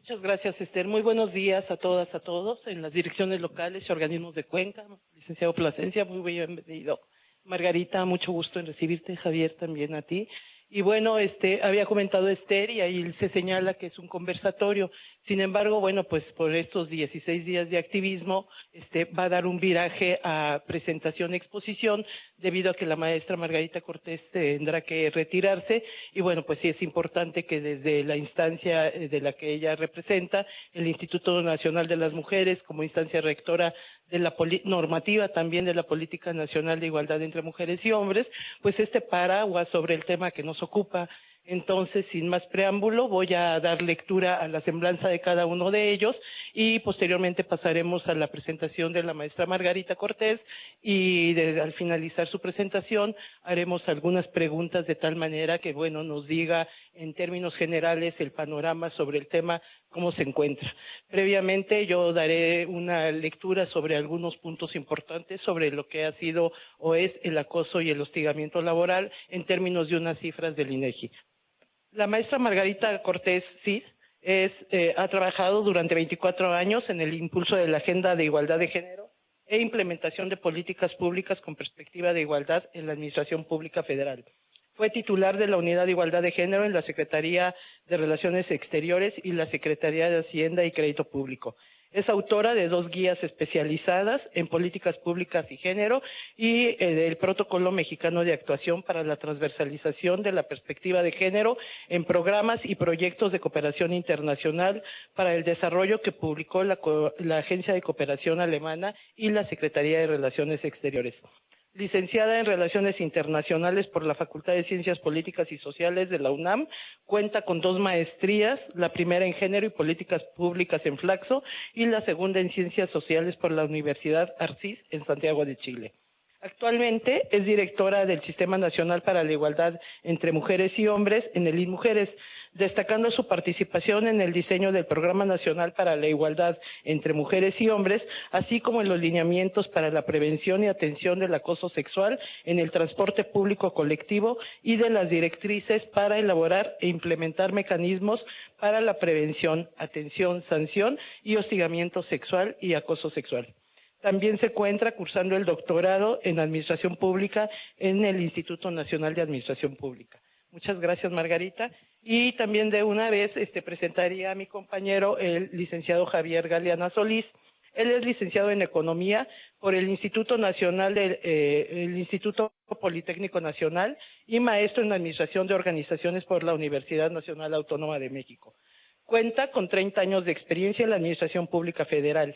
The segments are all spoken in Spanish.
Muchas gracias, Esther. Muy buenos días a todas, a todos, en las direcciones locales y organismos de Cuenca. Licenciado Plasencia, muy bienvenido. Margarita, mucho gusto en recibirte. Javier, también a ti. Y bueno, había comentado Esther y ahí se señala que es un conversatorio. Sin embargo, bueno, pues por estos 16 días de activismo, va a dar un viraje a presentación-exposición debido a que la maestra Margarita Cortés tendrá que retirarse. Y bueno, pues sí es importante que desde la instancia de la que ella representa, el Instituto Nacional de las Mujeres, como instancia rectora de la normativa también de la Política Nacional de Igualdad entre Mujeres y Hombres, pues paraguas sobre el tema que nos ocupa. Entonces, sin más preámbulo, voy a dar lectura a la semblanza de cada uno de ellos y posteriormente pasaremos a la presentación de la maestra Margarita Cortés y al finalizar su presentación haremos algunas preguntas de tal manera que, bueno, nos diga en términos generales el panorama sobre el tema, cómo se encuentra. Previamente yo daré una lectura sobre algunos puntos importantes sobre lo que ha sido o es el acoso y el hostigamiento laboral en términos de unas cifras del INEGI. La maestra Margarita Cortés Cid ha trabajado durante 24 años en el impulso de la Agenda de Igualdad de Género e implementación de políticas públicas con perspectiva de igualdad en la Administración Pública Federal. Fue titular de la Unidad de Igualdad de Género en la Secretaría de Relaciones Exteriores y la Secretaría de Hacienda y Crédito Público. Es autora de 2 guías especializadas en políticas públicas y género y del Protocolo Mexicano de Actuación para la Transversalización de la Perspectiva de Género en programas y proyectos de cooperación internacional para el desarrollo que publicó la Agencia de Cooperación Alemana y la Secretaría de Relaciones Exteriores. Licenciada en Relaciones Internacionales por la Facultad de Ciencias Políticas y Sociales de la UNAM, cuenta con 2 maestrías, la primera en Género y Políticas Públicas en Flaxo y la segunda en Ciencias Sociales por la Universidad Arcis en Santiago de Chile. Actualmente es directora del Sistema Nacional para la Igualdad entre Mujeres y Hombres en el INMujeres, destacando su participación en el diseño del Programa Nacional para la Igualdad entre Mujeres y Hombres, así como en los lineamientos para la prevención y atención del acoso sexual en el transporte público colectivo y de las directrices para elaborar e implementar mecanismos para la prevención, atención, sanción y hostigamiento sexual y acoso sexual. También se encuentra cursando el doctorado en Administración Pública en el Instituto Nacional de Administración Pública. Muchas gracias, Margarita. Y también de una vez presentaría a mi compañero, el licenciado Javier Galeana Solís. Él es licenciado en Economía por el Instituto Nacional el Instituto Politécnico Nacional y maestro en Administración de Organizaciones por la Universidad Nacional Autónoma de México. Cuenta con 30 años de experiencia en la Administración Pública Federal.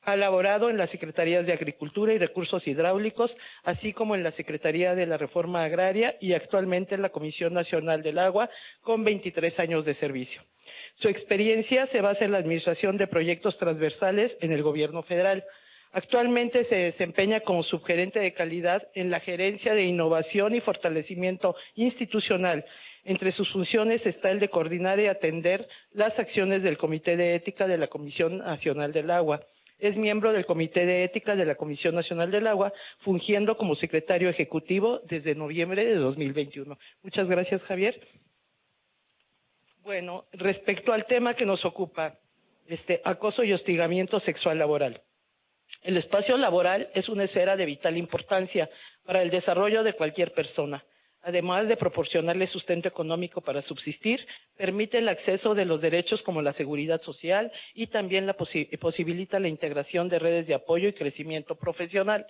Ha laborado en las Secretarías de Agricultura y Recursos Hidráulicos, así como en la Secretaría de la Reforma Agraria y actualmente en la Comisión Nacional del Agua, con 23 años de servicio. Su experiencia se basa en la administración de proyectos transversales en el Gobierno federal. Actualmente se desempeña como subgerente de calidad en la Gerencia de Innovación y Fortalecimiento Institucional. Entre sus funciones está el de coordinar y atender las acciones del Comité de Ética de la Comisión Nacional del Agua. Es miembro del Comité de Ética de la Comisión Nacional del Agua, fungiendo como secretario ejecutivo desde noviembre de 2021. Muchas gracias, Javier. Bueno, respecto al tema que nos ocupa, acoso y hostigamiento sexual laboral. El espacio laboral es una esfera de vital importancia para el desarrollo de cualquier persona. Además de proporcionarle sustento económico para subsistir, permite el acceso de los derechos como la seguridad social y también posibilita la integración de redes de apoyo y crecimiento profesional.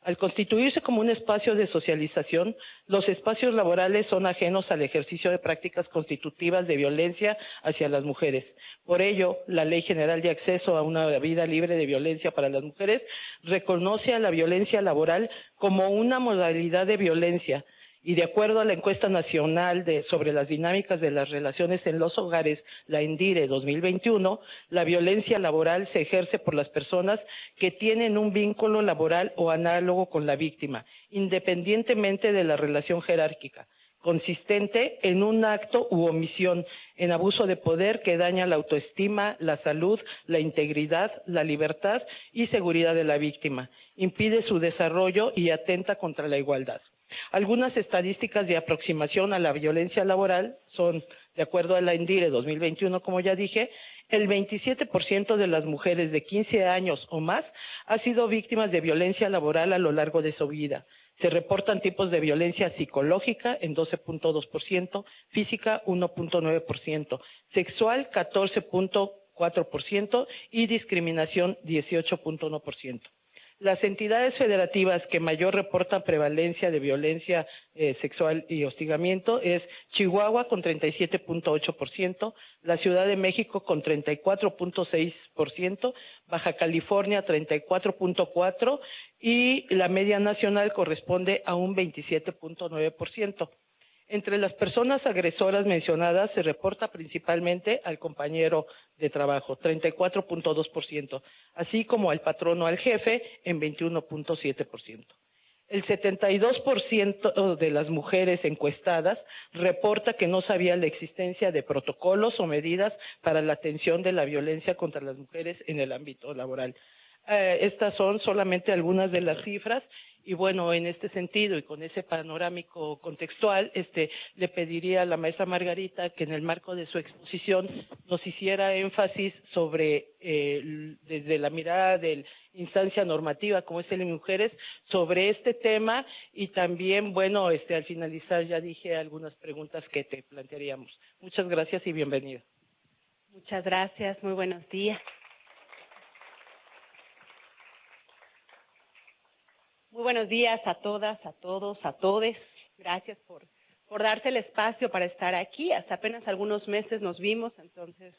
Al constituirse como un espacio de socialización, los espacios laborales son ajenos al ejercicio de prácticas constitutivas de violencia hacia las mujeres. Por ello, la Ley General de Acceso a una Vida Libre de Violencia para las Mujeres reconoce a la violencia laboral como una modalidad de violencia, y de acuerdo a la encuesta nacional sobre las dinámicas de las relaciones en los hogares, la ENDIRE 2021, la violencia laboral se ejerce por las personas que tienen un vínculo laboral o análogo con la víctima, independientemente de la relación jerárquica, consistente en un acto u omisión, en abuso de poder que daña la autoestima, la salud, la integridad, la libertad y seguridad de la víctima, impide su desarrollo y atenta contra la igualdad. Algunas estadísticas de aproximación a la violencia laboral son, de acuerdo a la ENDIRE 2021, como ya dije, el 27% de las mujeres de 15 años o más ha sido víctimas de violencia laboral a lo largo de su vida. Se reportan tipos de violencia psicológica en 12.2%, física 1.9%, sexual 14.4% y discriminación 18.1%. Las entidades federativas que mayor reportan prevalencia de violencia sexual y hostigamiento es Chihuahua con 37.8%, la Ciudad de México con 34.6%, Baja California 34.4% y la media nacional corresponde a un 27.9%. Entre las personas agresoras mencionadas se reporta principalmente al compañero de trabajo, 34.2%, así como al patrón o al jefe en 21.7%. El 72% de las mujeres encuestadas reporta que no sabía la existencia de protocolos o medidas para la atención de la violencia contra las mujeres en el ámbito laboral. Estas son solamente algunas de las cifras y bueno, en este sentido y con ese panorámico contextual, le pediría a la maestra Margarita que en el marco de su exposición nos hiciera énfasis sobre, desde la mirada de la instancia normativa como es el de mujeres, sobre este tema y también, bueno, al finalizar ya dije algunas preguntas que te plantearíamos. Muchas gracias y bienvenida. Muchas gracias, muy buenos días. Muy buenos días a todas, a todos, a todes. Gracias por darse el espacio para estar aquí. Hasta apenas algunos meses nos vimos, entonces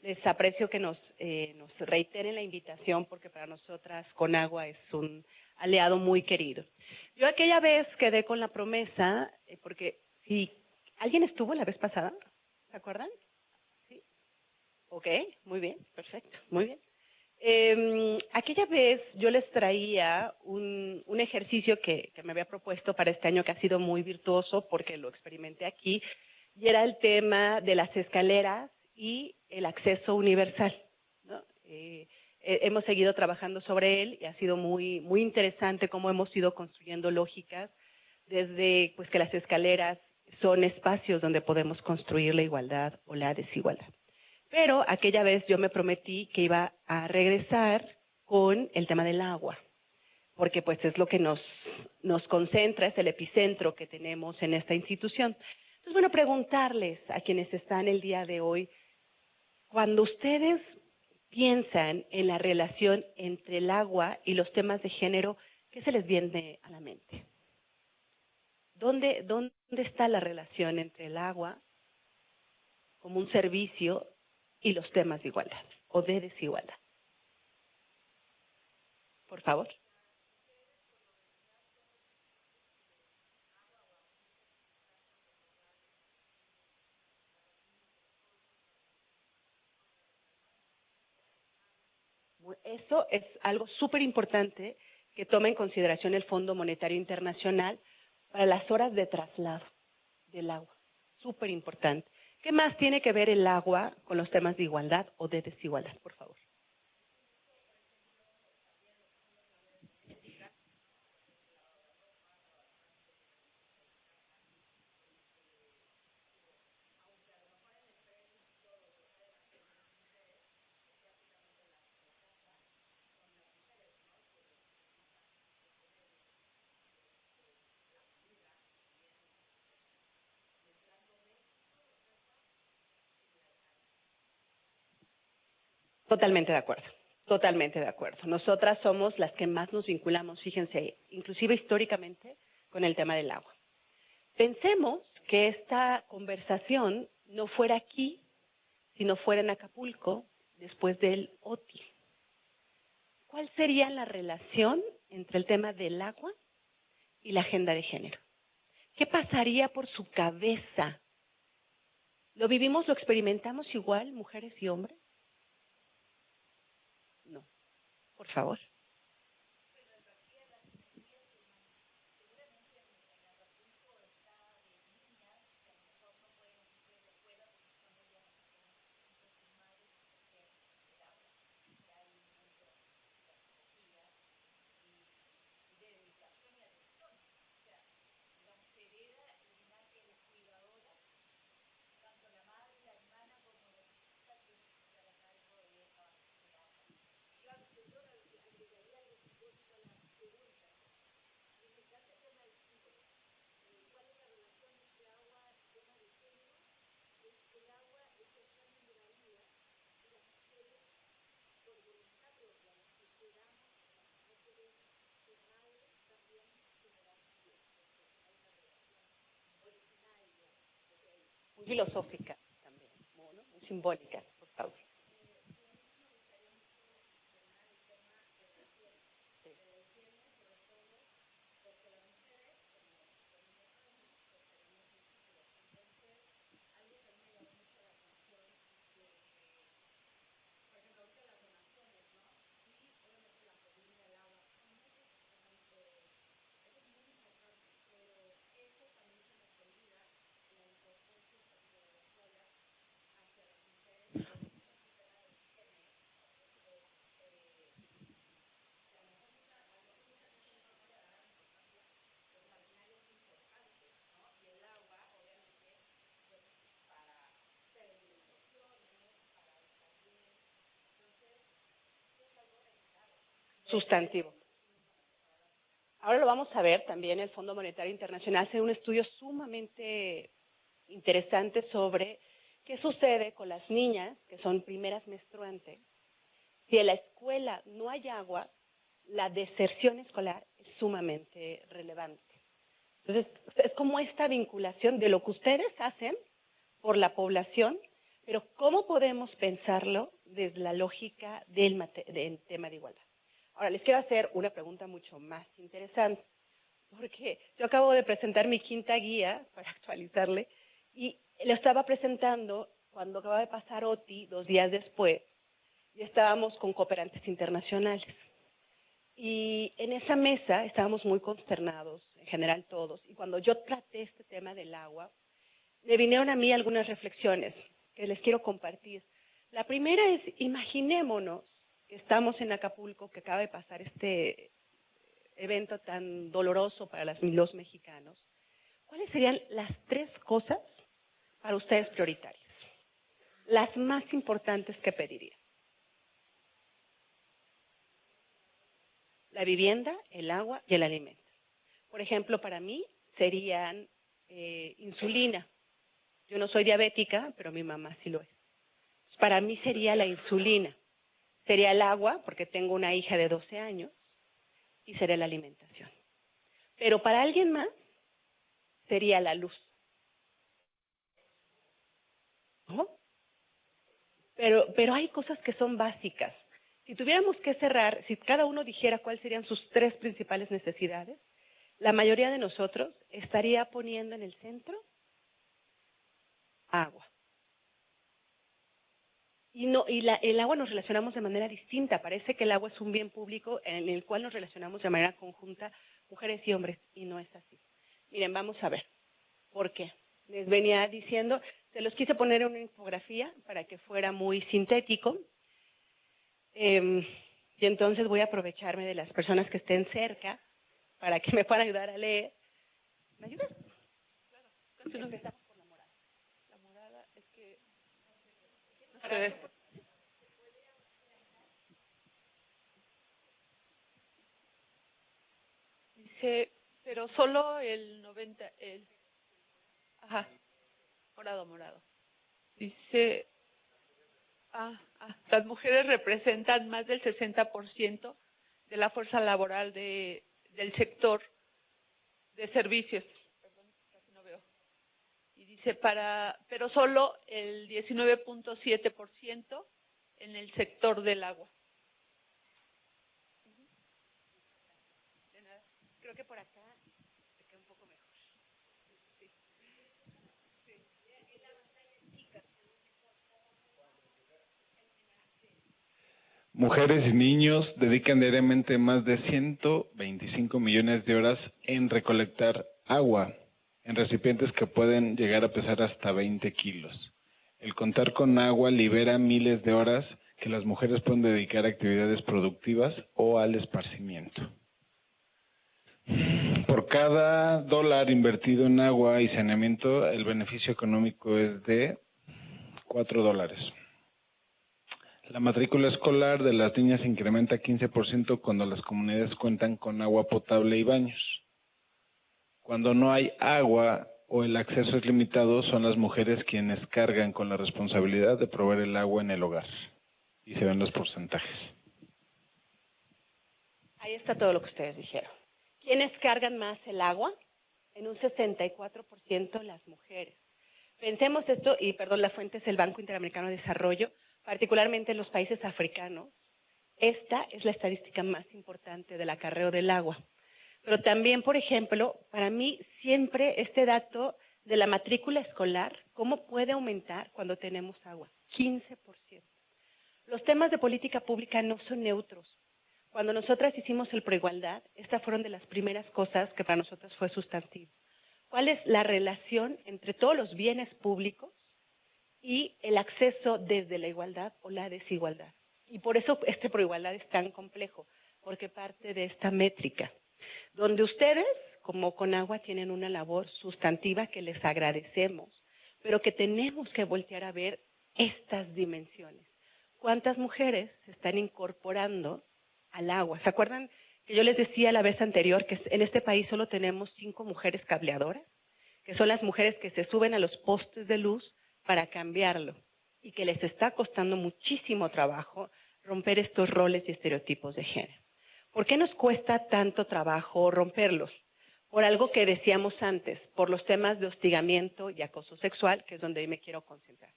les aprecio que nos reiteren la invitación porque para nosotras Conagua es un aliado muy querido. Yo aquella vez quedé con la promesa, porque si alguien estuvo la vez pasada, ¿se acuerdan? Sí. Ok, muy bien, perfecto, muy bien. Aquella vez yo les traía un ejercicio que me había propuesto para este año que ha sido muy virtuoso porque lo experimenté aquí y era el tema de las escaleras y el acceso universal, ¿no? Hemos seguido trabajando sobre él y ha sido muy, muy interesante cómo hemos ido construyendo lógicas desde pues, que las escaleras son espacios donde podemos construir la igualdad o la desigualdad. Pero aquella vez yo me prometí que iba a regresar con el tema del agua, porque pues es lo que nos concentra, es el epicentro que tenemos en esta institución. Entonces, bueno, preguntarles a quienes están el día de hoy, cuando ustedes piensan en la relación entre el agua y los temas de género, ¿qué se les viene a la mente? ¿Dónde está la relación entre el agua como un servicio y los temas de igualdad o de desigualdad? Por favor. Eso es algo súper importante que toma en consideración el Fondo Monetario Internacional para las horas de traslado del agua. Súper importante. ¿Qué más tiene que ver el agua con los temas de igualdad o de desigualdad, por favor? Totalmente de acuerdo, totalmente de acuerdo. Nosotras somos las que más nos vinculamos, fíjense, inclusive históricamente, con el tema del agua. Pensemos que esta conversación no fuera aquí, sino fuera en Acapulco, después del OTI. ¿Cuál sería la relación entre el tema del agua y la agenda de género? ¿Qué pasaría por su cabeza? ¿Lo vivimos, lo experimentamos igual, mujeres y hombres? No, por favor. muy filosófica también, ¿no? Muy simbólica, por favor. Sustantivo. Ahora lo vamos a ver también. El Fondo Monetario Internacional hace un estudio sumamente interesante sobre qué sucede con las niñas que son primeras menstruantes. Si en la escuela no hay agua, la deserción escolar es sumamente relevante. Entonces, es como esta vinculación de lo que ustedes hacen por la población, pero cómo podemos pensarlo desde la lógica del tema de igualdad. Ahora, les quiero hacer una pregunta mucho más interesante, porque yo acabo de presentar mi quinta guía para actualizarle, y lo estaba presentando cuando acaba de pasar OTI 2 días después, y estábamos con cooperantes internacionales. Y en esa mesa estábamos muy consternados, en general todos, y cuando yo traté este tema del agua, me vinieron a mí algunas reflexiones que les quiero compartir. La primera es, imaginémonos que estamos en Acapulco, que acaba de pasar este evento tan doloroso para los mexicanos. ¿Cuáles serían las 3 cosas para ustedes prioritarias? Las más importantes que pedirían. La vivienda, el agua y el alimento. Por ejemplo, para mí serían insulina. Yo no soy diabética, pero mi mamá sí lo es. Para mí sería la insulina. Sería el agua, porque tengo una hija de 12 años, y sería la alimentación. Pero para alguien más, sería la luz. ¿No? Pero hay cosas que son básicas. Si tuviéramos que cerrar, si cada uno dijera cuáles serían sus 3 principales necesidades, la mayoría de nosotros estaría poniendo en el centro agua. El agua nos relacionamos de manera distinta. Parece que el agua es un bien público en el cual nos relacionamos de manera conjunta mujeres y hombres, y no es así. Miren, vamos a ver. ¿Por qué? Les venía diciendo, se los quise poner en una infografía para que fuera muy sintético. Y entonces voy a aprovecharme de las personas que estén cerca para que me puedan ayudar a leer. ¿Me ayudas? Claro. Empezamos por la morada. La morada es que no se ve. Dice, pero solo el 90, ajá, morado. Dice, las mujeres representan más del 60% de la fuerza laboral del sector de servicios. Perdón, casi no veo. Y dice, pero solo el 19.7% en el sector del agua. De nada. Creo que por acá se queda un poco mejor. Sí. Mujeres y niños dedican diariamente más de 125 millones de horas en recolectar agua en recipientes que pueden llegar a pesar hasta 20 kilos. El contar con agua libera miles de horas que las mujeres pueden dedicar a actividades productivas o al esparcimiento. Por cada dólar invertido en agua y saneamiento, el beneficio económico es de $4. La matrícula escolar de las niñas se incrementa 15% cuando las comunidades cuentan con agua potable y baños. Cuando no hay agua o el acceso es limitado, son las mujeres quienes cargan con la responsabilidad de proveer el agua en el hogar. Y se ven los porcentajes. Ahí está todo lo que ustedes dijeron. ¿Quiénes cargan más el agua? En un 64% las mujeres. Pensemos esto, y perdón, la fuente es el Banco Interamericano de Desarrollo, particularmente en los países africanos. Esta es la estadística más importante del acarreo del agua. Pero también, por ejemplo, para mí siempre este dato de la matrícula escolar, ¿cómo puede aumentar cuando tenemos agua? 15%. Los temas de política pública no son neutros. Cuando nosotras hicimos el Proigualdad, estas fueron de las primeras cosas que para nosotras fue sustantivo. ¿Cuál es la relación entre todos los bienes públicos y el acceso desde la igualdad o la desigualdad? Y por eso este Proigualdad es tan complejo, porque parte de esta métrica, donde ustedes, como Conagua, tienen una labor sustantiva que les agradecemos, pero que tenemos que voltear a ver estas dimensiones. ¿Cuántas mujeres se están incorporando al agua? ¿Se acuerdan que yo les decía la vez anterior que en este país solo tenemos 5 mujeres cableadoras? Que son las mujeres que se suben a los postes de luz para cambiarlo y que les está costando muchísimo trabajo romper estos roles y estereotipos de género. ¿Por qué nos cuesta tanto trabajo romperlos? Por algo que decíamos antes, por los temas de hostigamiento y acoso sexual, que es donde hoy me quiero concentrar.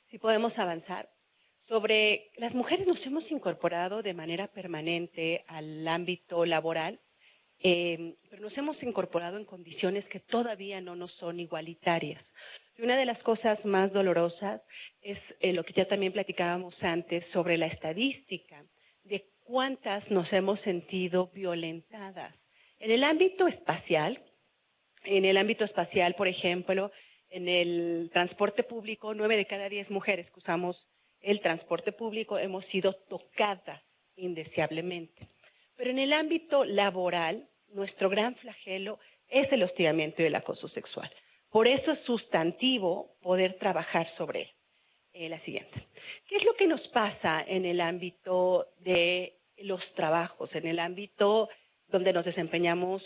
Si podemos avanzar. Sobre las mujeres nos hemos incorporado de manera permanente al ámbito laboral, pero nos hemos incorporado en condiciones que todavía no nos son igualitarias. Y una de las cosas más dolorosas es lo que ya también platicábamos antes sobre la estadística de cuántas nos hemos sentido violentadas. En el ámbito espacial, por ejemplo, en el transporte público, 9 de cada 10 mujeres que usamos el transporte público hemos sido tocadas indeseablemente. Pero en el ámbito laboral, nuestro gran flagelo es el hostigamiento y el acoso sexual. Por eso es sustantivo poder trabajar sobre él. La siguiente. ¿Qué es lo que nos pasa en el ámbito de los trabajos, en el ámbito donde nos desempeñamos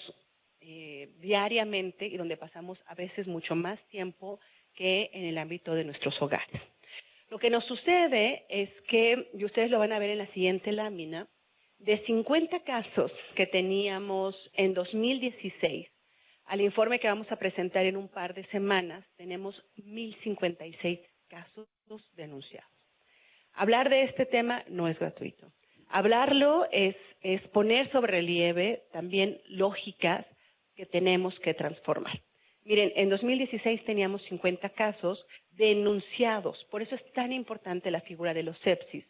diariamente y donde pasamos a veces mucho más tiempo que en el ámbito de nuestros hogares? Lo que nos sucede es que, y ustedes lo van a ver en la siguiente lámina, de 50 casos que teníamos en 2016, al informe que vamos a presentar en un par de semanas, tenemos 1,056 casos denunciados. Hablar de este tema no es gratuito. Hablarlo es poner sobre relieve también lógicas que tenemos que transformar. Miren, en 2016 teníamos 50 casos denunciados. Por eso es tan importante la figura de los sepsis,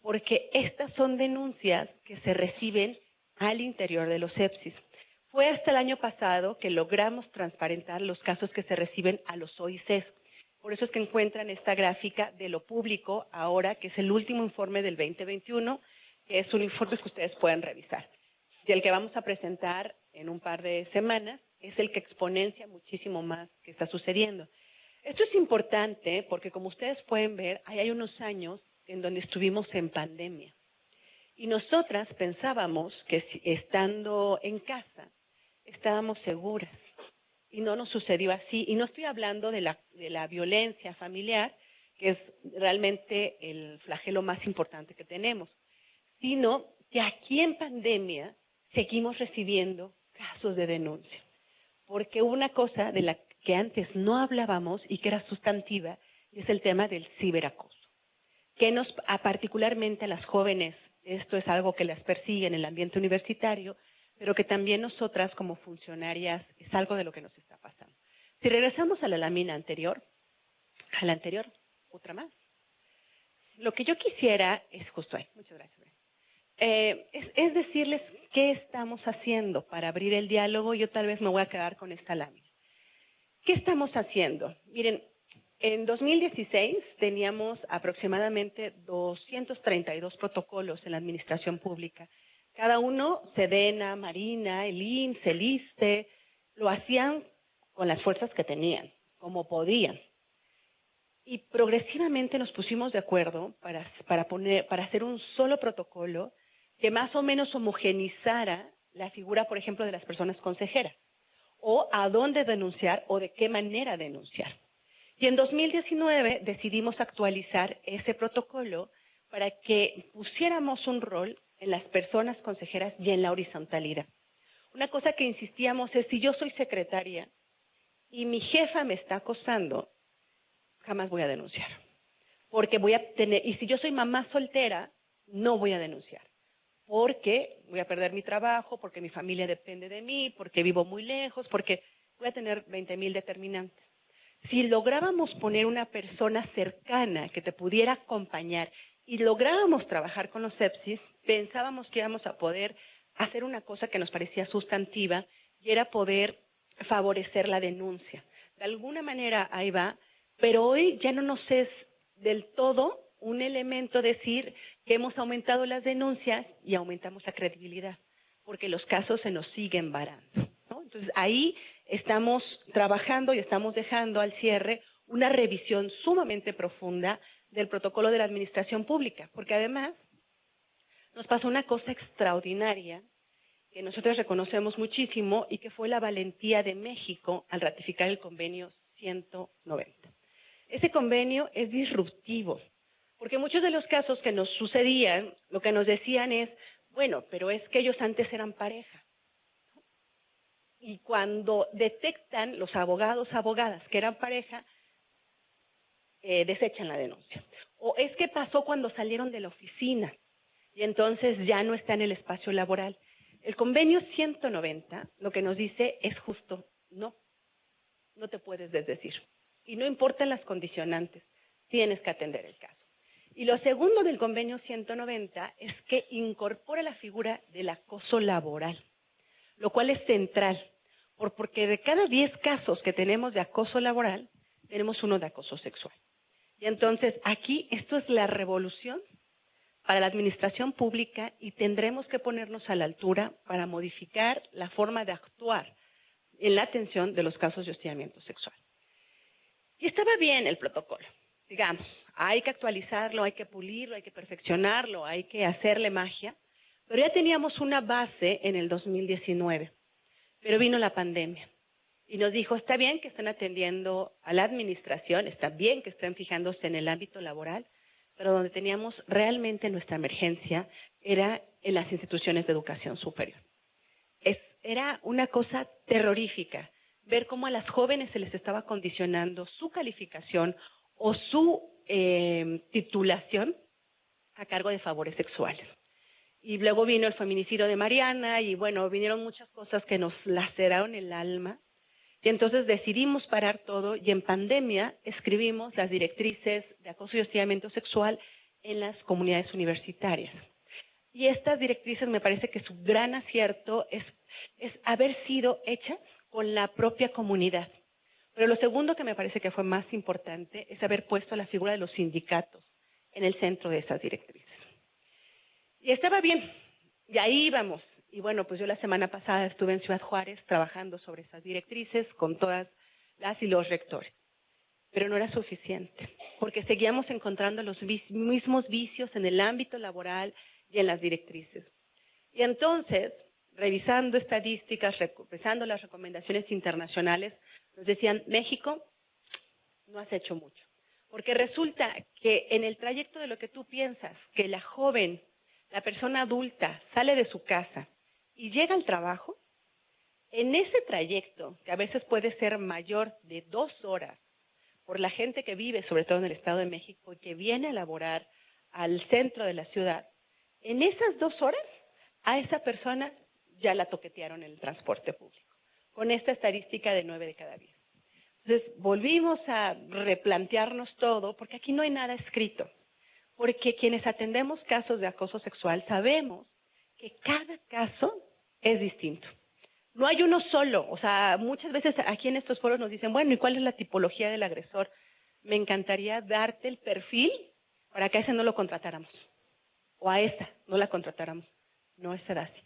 porque estas son denuncias que se reciben al interior de los sepsis. Fue hasta el año pasado que logramos transparentar los casos que se reciben a los OICs. Por eso es que encuentran esta gráfica de lo público ahora, que es el último informe del 2021, que es un informe que ustedes pueden revisar. Y el que vamos a presentar en un par de semanas es el que exponencia muchísimo más que está sucediendo. Esto es importante porque, como ustedes pueden ver, hay unos años en donde estuvimos en pandemia. Y nosotras pensábamos que estando en casa estábamos seguras. Y no nos sucedió así. Y no estoy hablando de la violencia familiar, que es realmente el flagelo más importante que tenemos, sino que aquí en pandemia seguimos recibiendo casos de denuncia. Porque una cosa de la que antes no hablábamos y que era sustantiva es el tema del ciberacoso. Que particularmente a las jóvenes, esto es algo que las persigue en el ambiente universitario, pero que también nosotras como funcionarias es algo de lo que nos está pasando. Si regresamos a la lámina anterior, otra más. Lo que yo quisiera es justo ahí, muchas gracias. Es decirles qué estamos haciendo para abrir el diálogo. Yo tal vez me voy a quedar con esta lámina. ¿Qué estamos haciendo? Miren, en 2016 teníamos aproximadamente 232 protocolos en la administración pública. Cada uno, Sedena, Marina, el IMSS, el ISSSTE, lo hacían con las fuerzas que tenían, como podían. Y progresivamente nos pusimos de acuerdo para hacer un solo protocolo que más o menos homogenizara la figura, por ejemplo, de las personas consejeras, o a dónde denunciar o de qué manera denunciar. Y en 2019 decidimos actualizar ese protocolo para que pusiéramos un rol en las personas consejeras y en la horizontalidad. Una cosa que insistíamos es, si yo soy secretaria y mi jefa me está acosando, jamás voy a denunciar. Porque voy a tener, y si yo soy mamá soltera, no voy a denunciar. Porque voy a perder mi trabajo, porque mi familia depende de mí, porque vivo muy lejos, porque voy a tener 20,000 determinantes. Si lográbamos poner una persona cercana que te pudiera acompañar y lográbamos trabajar con los sepsis, pensábamos que íbamos a poder hacer una cosa que nos parecía sustantiva y era poder favorecer la denuncia. De alguna manera ahí va, pero hoy ya no nos es del todo un elemento decir que hemos aumentado las denuncias y aumentamos la credibilidad, porque los casos se nos siguen varando, ¿no? Entonces ahí estamos trabajando y estamos dejando al cierre una revisión sumamente profunda del protocolo de la administración pública, porque además nos pasó una cosa extraordinaria que nosotros reconocemos muchísimo y que fue la valentía de México al ratificar el convenio 190. Ese convenio es disruptivo, porque muchos de los casos que nos sucedían, lo que nos decían es, bueno, pero es que ellos antes eran pareja. Y cuando detectan los abogados, abogadas que eran pareja, desechan la denuncia. O es que pasó cuando salieron de la oficina y entonces ya no está en el espacio laboral. El convenio 190 lo que nos dice es justo, no te puedes desdecir. Y no importan las condicionantes, tienes que atender el caso. Y lo segundo del convenio 190 es que incorpora la figura del acoso laboral, lo cual es central, porque de cada 10 casos que tenemos de acoso laboral, tenemos uno de acoso sexual. Y entonces aquí esto es la revolución para la administración pública y tendremos que ponernos a la altura para modificar la forma de actuar en la atención de los casos de hostigamiento sexual. Y estaba bien el protocolo, digamos, hay que actualizarlo, hay que pulirlo, hay que perfeccionarlo, hay que hacerle magia, pero ya teníamos una base en el 2019, pero vino la pandemia y nos dijo, está bien que estén atendiendo a la administración, está bien que estén fijándose en el ámbito laboral, pero donde teníamos realmente nuestra emergencia era en las instituciones de educación superior. Era una cosa terrorífica ver cómo a las jóvenes se les estaba condicionando su calificación o su titulación a cargo de favores sexuales. Y luego vino el feminicidio de Mariana y bueno, vinieron muchas cosas que nos laceraron el alma. Y entonces decidimos parar todo y en pandemia escribimos las directrices de acoso y hostigamiento sexual en las comunidades universitarias. Y estas directrices me parece que su gran acierto es haber sido hechas con la propia comunidad. Pero lo segundo que me parece que fue más importante es haber puesto la figura de los sindicatos en el centro de esas directrices. Y estaba bien, y ahí íbamos. Y bueno, pues yo la semana pasada estuve en Ciudad Juárez trabajando sobre esas directrices con todas las y los rectores. Pero no era suficiente, porque seguíamos encontrando los mismos vicios en el ámbito laboral y en las directrices. Y entonces, revisando estadísticas, revisando las recomendaciones internacionales, nos decían, México, no has hecho mucho. Porque resulta que en el trayecto de lo que tú piensas, que la joven, la persona adulta, sale de su casa y llega al trabajo, en ese trayecto, que a veces puede ser mayor de 2 horas, por la gente que vive, sobre todo en el Estado de México, y que viene a laborar al centro de la ciudad, en esas 2 horas, a esa persona ya la toquetearon en el transporte público, con esta estadística de 9 de cada 10. Entonces, volvimos a replantearnos todo, porque aquí no hay nada escrito, porque quienes atendemos casos de acoso sexual sabemos que cada caso es distinto. No hay uno solo, o sea, muchas veces aquí en estos foros nos dicen, bueno, ¿y cuál es la tipología del agresor? Me encantaría darte el perfil para que a ese no lo contratáramos, o a esta no la contratáramos. No es así.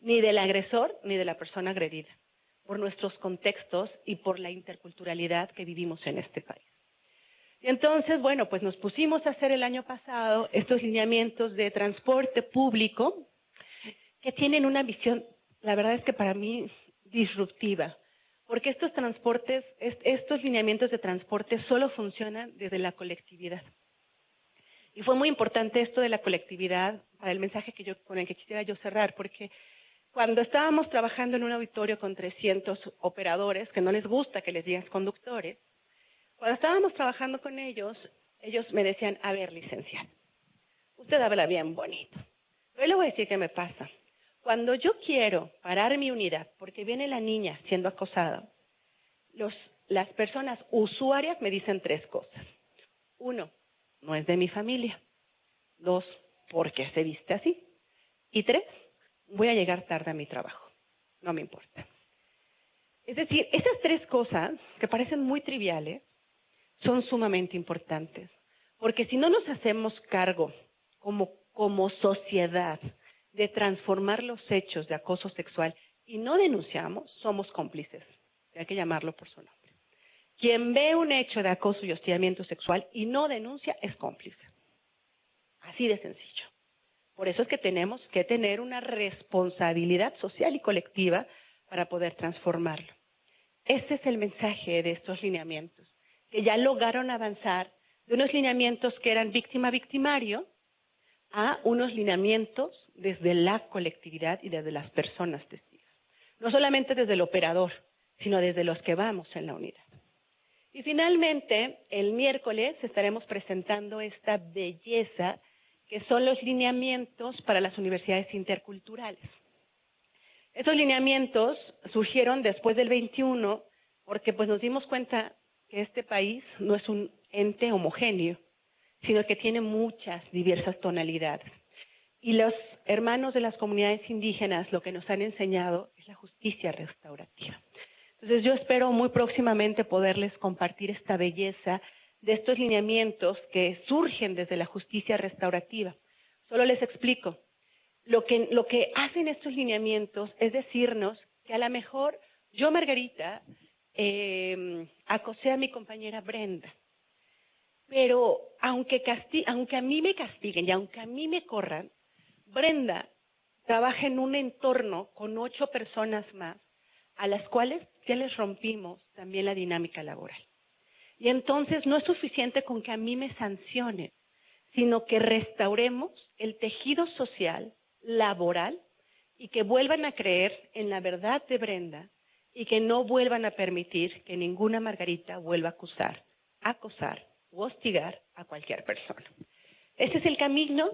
Ni del agresor ni de la persona agredida, por nuestros contextos y por la interculturalidad que vivimos en este país. Y entonces, bueno, pues nos pusimos a hacer el año pasado estos lineamientos de transporte público que tienen una visión, la verdad es que para mí, disruptiva, porque estos lineamientos de transporte solo funcionan desde la colectividad. Y fue muy importante esto de la colectividad para el mensaje con el que quisiera yo cerrar, porque cuando estábamos trabajando en un auditorio con 300 operadores, que no les gusta que les digas conductores, Cuando estábamos trabajando con ellos me decían, a ver, licenciada, usted habla bien bonito, pero le voy a decir qué me pasa. Cuando yo quiero parar mi unidad, porque viene la niña siendo acosada, las personas usuarias me dicen 3 cosas. 1, no es de mi familia. 2, ¿por qué se viste así? Y 3, voy a llegar tarde a mi trabajo. No me importa. Es decir, esas 3 cosas, que parecen muy triviales, son sumamente importantes. Porque si no nos hacemos cargo como sociedad de transformar los hechos de acoso sexual y no denunciamos, somos cómplices. Hay que llamarlo por su nombre. Quien ve un hecho de acoso y hostigamiento sexual y no denuncia es cómplice. Así de sencillo. Por eso es que tenemos que tener una responsabilidad social y colectiva para poder transformarlo. Este es el mensaje de estos lineamientos, que ya lograron avanzar de unos lineamientos que eran víctima-victimario a unos lineamientos desde la colectividad y desde las personas testigos. No solamente desde el operador, sino desde los que vamos en la unidad. Y finalmente, el miércoles estaremos presentando esta belleza que son los lineamientos para las universidades interculturales. Estos lineamientos surgieron después del 21 porque pues nos dimos cuenta que este país no es un ente homogéneo, sino que tiene muchas diversas tonalidades. Y los hermanos de las comunidades indígenas lo que nos han enseñado es la justicia restaurativa. Entonces yo espero muy próximamente poderles compartir esta belleza de estos lineamientos que surgen desde la justicia restaurativa. Solo les explico. Lo que hacen estos lineamientos es decirnos que a lo mejor yo, Margarita, acosé a mi compañera Brenda, pero aunque a mí me castiguen y aunque a mí me corran, Brenda trabaja en un entorno con 8 personas más, a las cuales ya les rompimos también la dinámica laboral. Y entonces no es suficiente con que a mí me sancionen, sino que restauremos el tejido social, laboral, y que vuelvan a creer en la verdad de Brenda y que no vuelvan a permitir que ninguna Margarita vuelva a acosar o hostigar a cualquier persona. Este es el camino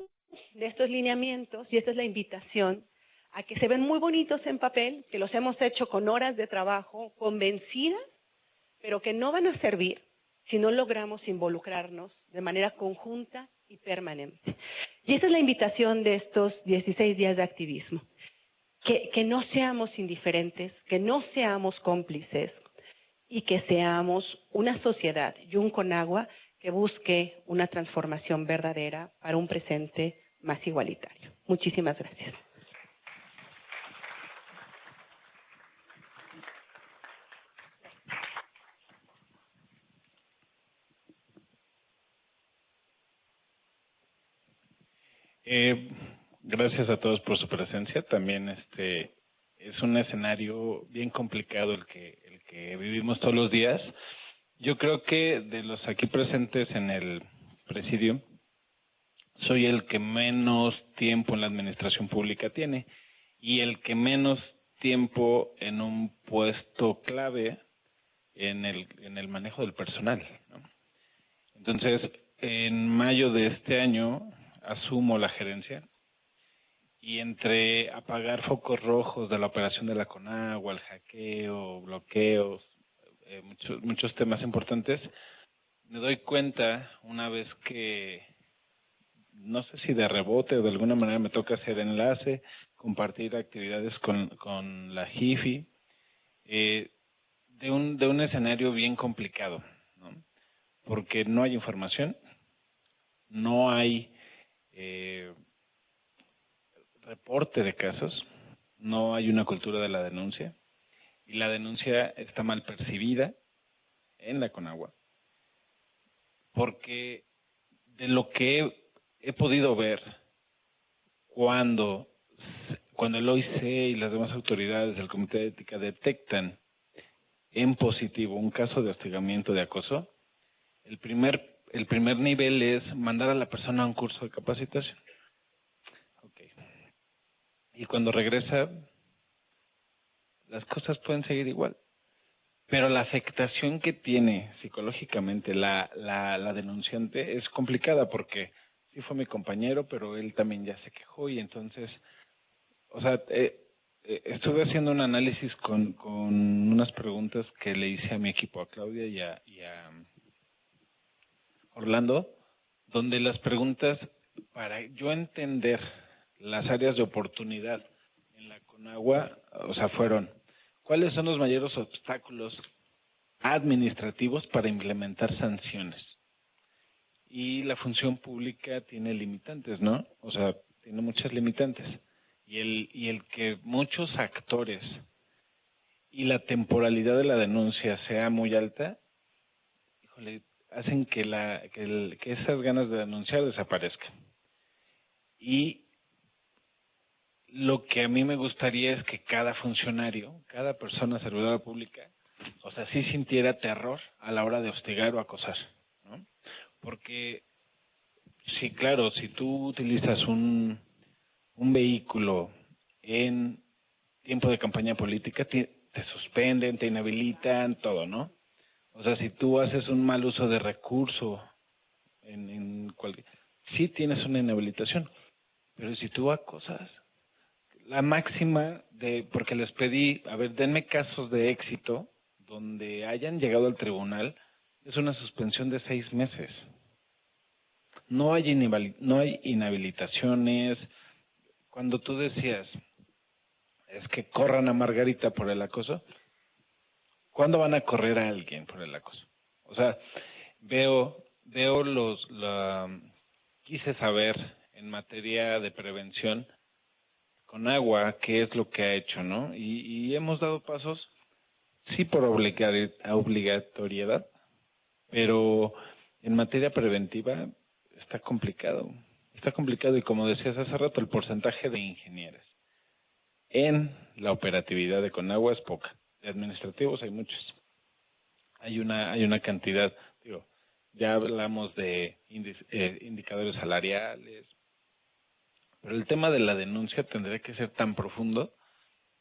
de estos lineamientos y esta es la invitación a que se ven muy bonitos en papel, que los hemos hecho con horas de trabajo, convencidas, pero que no van a servir si no logramos involucrarnos de manera conjunta y permanente. Y esa es la invitación de estos 16 días de activismo, que no seamos indiferentes, que no seamos cómplices y que seamos una sociedad y un Conagua que busque una transformación verdadera para un presente más igualitario. Muchísimas gracias. Gracias a todos por su presencia. También es un escenario bien complicado el que vivimos todos los días. Yo creo que de los aquí presentes en el presidio, soy el que menos tiempo en la administración pública tiene y el que menos tiempo en un puesto clave en el manejo del personal, ¿no? Entonces, en mayo de este año asumo la gerencia y entre apagar focos rojos de la operación de la Conagua, el hackeo, bloqueos, muchos temas importantes, me doy cuenta una vez que, no sé si de rebote o de alguna manera me toca hacer enlace, compartir actividades con la JIFI, de un escenario bien complicado, ¿no? Porque no hay información, no hay reporte de casos, no hay una cultura de la denuncia y la denuncia está mal percibida en la Conagua, porque de lo que he podido ver cuando el OIC y las demás autoridades del Comité de Ética detectan en positivo un caso de hostigamiento, de acoso, el primer nivel es mandar a la persona a un curso de capacitación. Okay. Y cuando regresa, las cosas pueden seguir igual. pero la afectación que tiene psicológicamente la denunciante es complicada porque sí fue mi compañero, pero él también ya se quejó y entonces, o sea, estuve haciendo un análisis con unas preguntas que le hice a mi equipo, a Claudia y a Orlando, donde las preguntas, para yo entender las áreas de oportunidad en la Conagua, o sea, fueron, ¿cuáles son los mayores obstáculos administrativos para implementar sanciones? Y la función pública tiene limitantes, ¿no? O sea, tiene muchas limitantes. Y el que muchos actores y la temporalidad de la denuncia sea muy alta, híjole, hacen que esas ganas de denunciar desaparezcan. Y lo que a mí me gustaría es que cada funcionario, cada persona servidora pública, o sea, sí sintiera terror a la hora de hostigar o acosar, ¿no? Porque, sí, claro, si tú utilizas un vehículo en tiempo de campaña política, te suspenden, te inhabilitan, todo, ¿no? O sea, si tú haces un mal uso de recurso sí tienes una inhabilitación, pero si tú acosas, la máxima porque les pedí, a ver, denme casos de éxito donde hayan llegado al tribunal, es una suspensión de 6 meses. No hay inhabilitaciones. Cuando tú decías, es que corran a Margarita por el acoso, ¿cuándo van a correr a alguien por el acoso? O sea, quise saber en materia de prevención con agua qué es lo que ha hecho, ¿no? Y hemos dado pasos, sí por obligatoriedad, pero en materia preventiva está complicado. Está complicado y como decías hace rato, el porcentaje de ingenieras en la operatividad de Conagua es poca. De administrativos hay muchos. Hay una cantidad, digo, ya hablamos de indicadores salariales, pero el tema de la denuncia tendría que ser tan profundo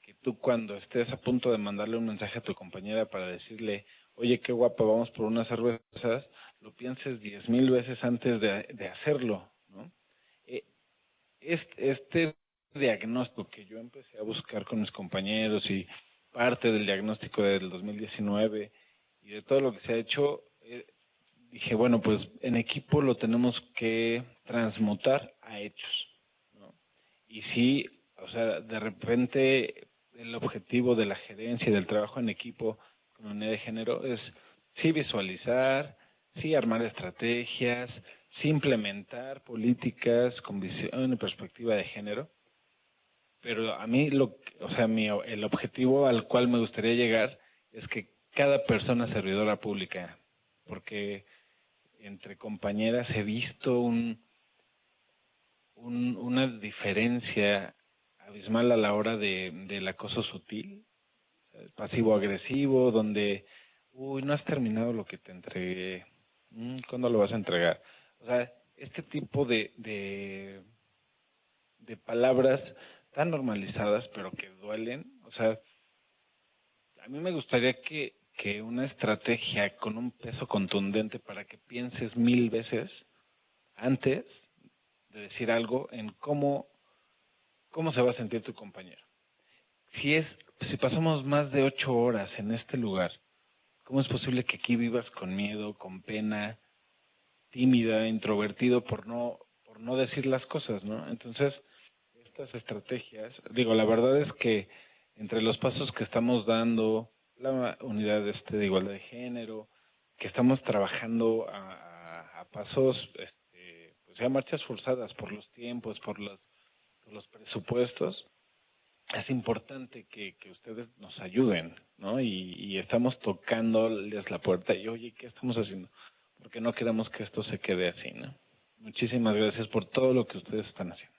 que tú cuando estés a punto de mandarle un mensaje a tu compañera para decirle, oye, qué guapa, vamos por unas cervezas, lo pienses 10,000 veces antes de hacerlo, ¿no? Este diagnóstico que yo empecé a buscar con mis compañeros y parte del diagnóstico del 2019 y de todo lo que se ha hecho, dije, bueno, pues en equipo lo tenemos que transmutar a hechos, ¿no? Y sí, o sea, de repente el objetivo de la gerencia y del trabajo en equipo con la unidad de género es sí visualizar, sí armar estrategias, sí implementar políticas con visión y perspectiva de género, pero a mí el objetivo al cual me gustaría llegar es que cada persona servidora pública, porque entre compañeras he visto una diferencia abismal a la hora del acoso sutil, pasivo-agresivo, donde, no has terminado lo que te entregué, ¿cuándo lo vas a entregar? O sea, este tipo de palabras tan normalizadas, pero que duelen, o sea, a mí me gustaría que una estrategia con un peso contundente para que pienses 1000 veces antes de decir algo en cómo se va a sentir tu compañero. Si pasamos más de 8 horas en este lugar, ¿cómo es posible que aquí vivas con miedo, con pena, tímida, introvertido por no decir las cosas, ¿no? Entonces, estas estrategias, digo, la verdad es que entre los pasos que estamos dando, la unidad de igualdad de género, que estamos trabajando a pasos, pues ya marchas forzadas por los tiempos, por los presupuestos, es importante que ustedes nos ayuden, ¿no? Y estamos tocándoles la puerta y, oye, ¿qué estamos haciendo? Porque no queremos que esto se quede así, ¿no? Muchísimas gracias por todo lo que ustedes están haciendo.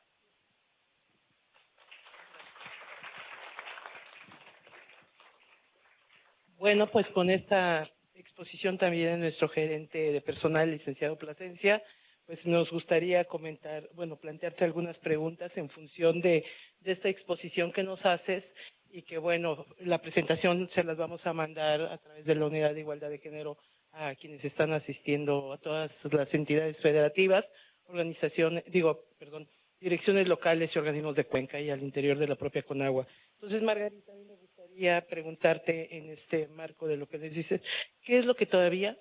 Bueno, pues con esta exposición también de nuestro gerente de personal, licenciado Plasencia, pues nos gustaría plantearte algunas preguntas en función de esta exposición que nos haces y que bueno, la presentación se las vamos a mandar a través de la Unidad de Igualdad de Género a quienes están asistiendo, a todas las entidades federativas, direcciones locales y organismos de Cuenca y al interior de la propia Conagua. Entonces, Margarita, a mí me gustaría preguntarte en este marco de lo que les dices, ¿qué es lo que todavía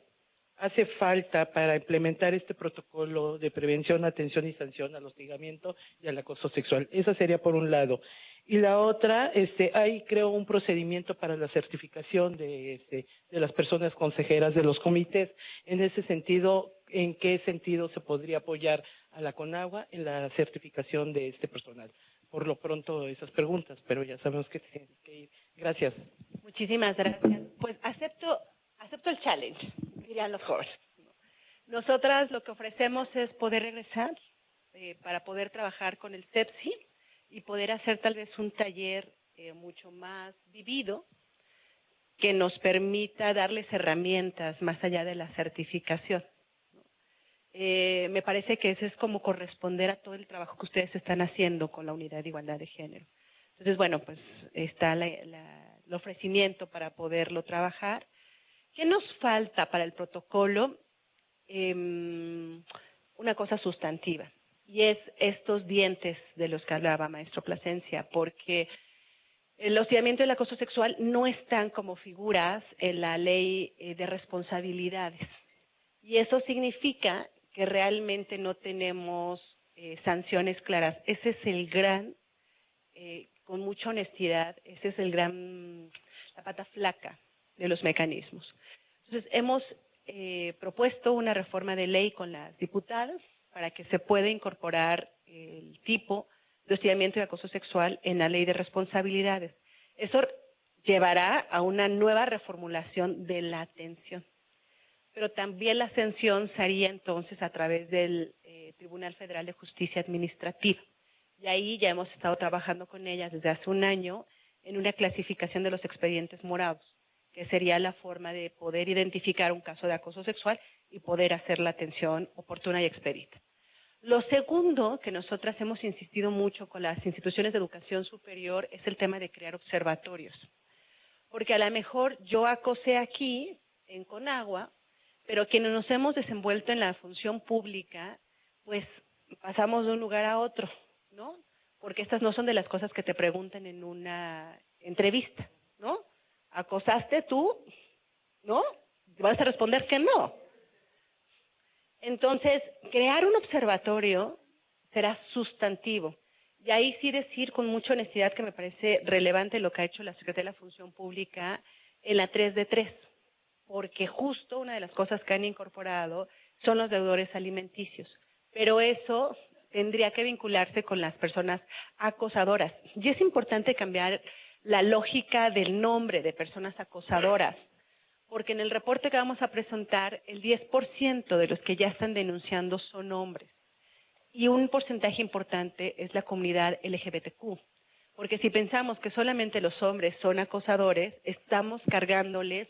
hace falta para implementar este protocolo de prevención, atención y sanción al hostigamiento y al acoso sexual? Esa sería por un lado. Y la otra, hay creo un procedimiento para la certificación de las personas consejeras de los comités. En ese sentido, ¿en qué sentido se podría apoyar a la Conagua en la certificación de este personal? Por lo pronto esas preguntas, pero ya sabemos que tienen que ir. Gracias. Muchísimas gracias. Pues acepto el challenge, dirían los jóvenes. Nosotras lo que ofrecemos es poder regresar para poder trabajar con el CEPSI y poder hacer tal vez un taller mucho más vivido que nos permita darles herramientas más allá de la certificación. Me parece que eso es como corresponder a todo el trabajo que ustedes están haciendo con la Unidad de Igualdad de Género. Entonces, bueno, pues está el ofrecimiento para poderlo trabajar. ¿Qué nos falta para el protocolo? Una cosa sustantiva, y es estos dientes de los que hablaba maestro Plasencia, porque el hostigamiento y el acoso sexual no están como figuras en la ley de responsabilidades. Y eso significa que realmente no tenemos sanciones claras. Ese es el gran, con mucha honestidad, ese es el gran, la pata flaca de los mecanismos. Entonces, hemos propuesto una reforma de ley con las diputadas para que se pueda incorporar el tipo de hostigamiento y acoso sexual en la ley de responsabilidades. Eso llevará a una nueva reformulación de la atención. Pero también la sanción se haría entonces a través del Tribunal Federal de Justicia Administrativa. Y ahí ya hemos estado trabajando con ellas desde hace un año en una clasificación de los expedientes morados, que sería la forma de poder identificar un caso de acoso sexual y poder hacer la atención oportuna y expedita. Lo segundo, que nosotras hemos insistido mucho con las instituciones de educación superior, es el tema de crear observatorios. Porque a lo mejor yo acosé aquí, en Conagua, pero quienes nos hemos desenvuelto en la función pública, pues pasamos de un lugar a otro, ¿no? Porque estas no son de las cosas que te preguntan en una entrevista, ¿no? ¿Acosaste tú? ¿No? Vas a responder que no. Entonces, crear un observatorio será sustantivo. Y ahí sí decir con mucha honestidad que me parece relevante lo que ha hecho la Secretaría de la Función Pública en la 3D3, porque justo una de las cosas que han incorporado son los deudores alimenticios. Pero eso tendría que vincularse con las personas acosadoras. Y es importante cambiar la lógica del nombre de personas acosadoras, porque en el reporte que vamos a presentar, el 10% de los que ya están denunciando son hombres. Y un porcentaje importante es la comunidad LGBTQ. Porque si pensamos que solamente los hombres son acosadores, estamos cargándoles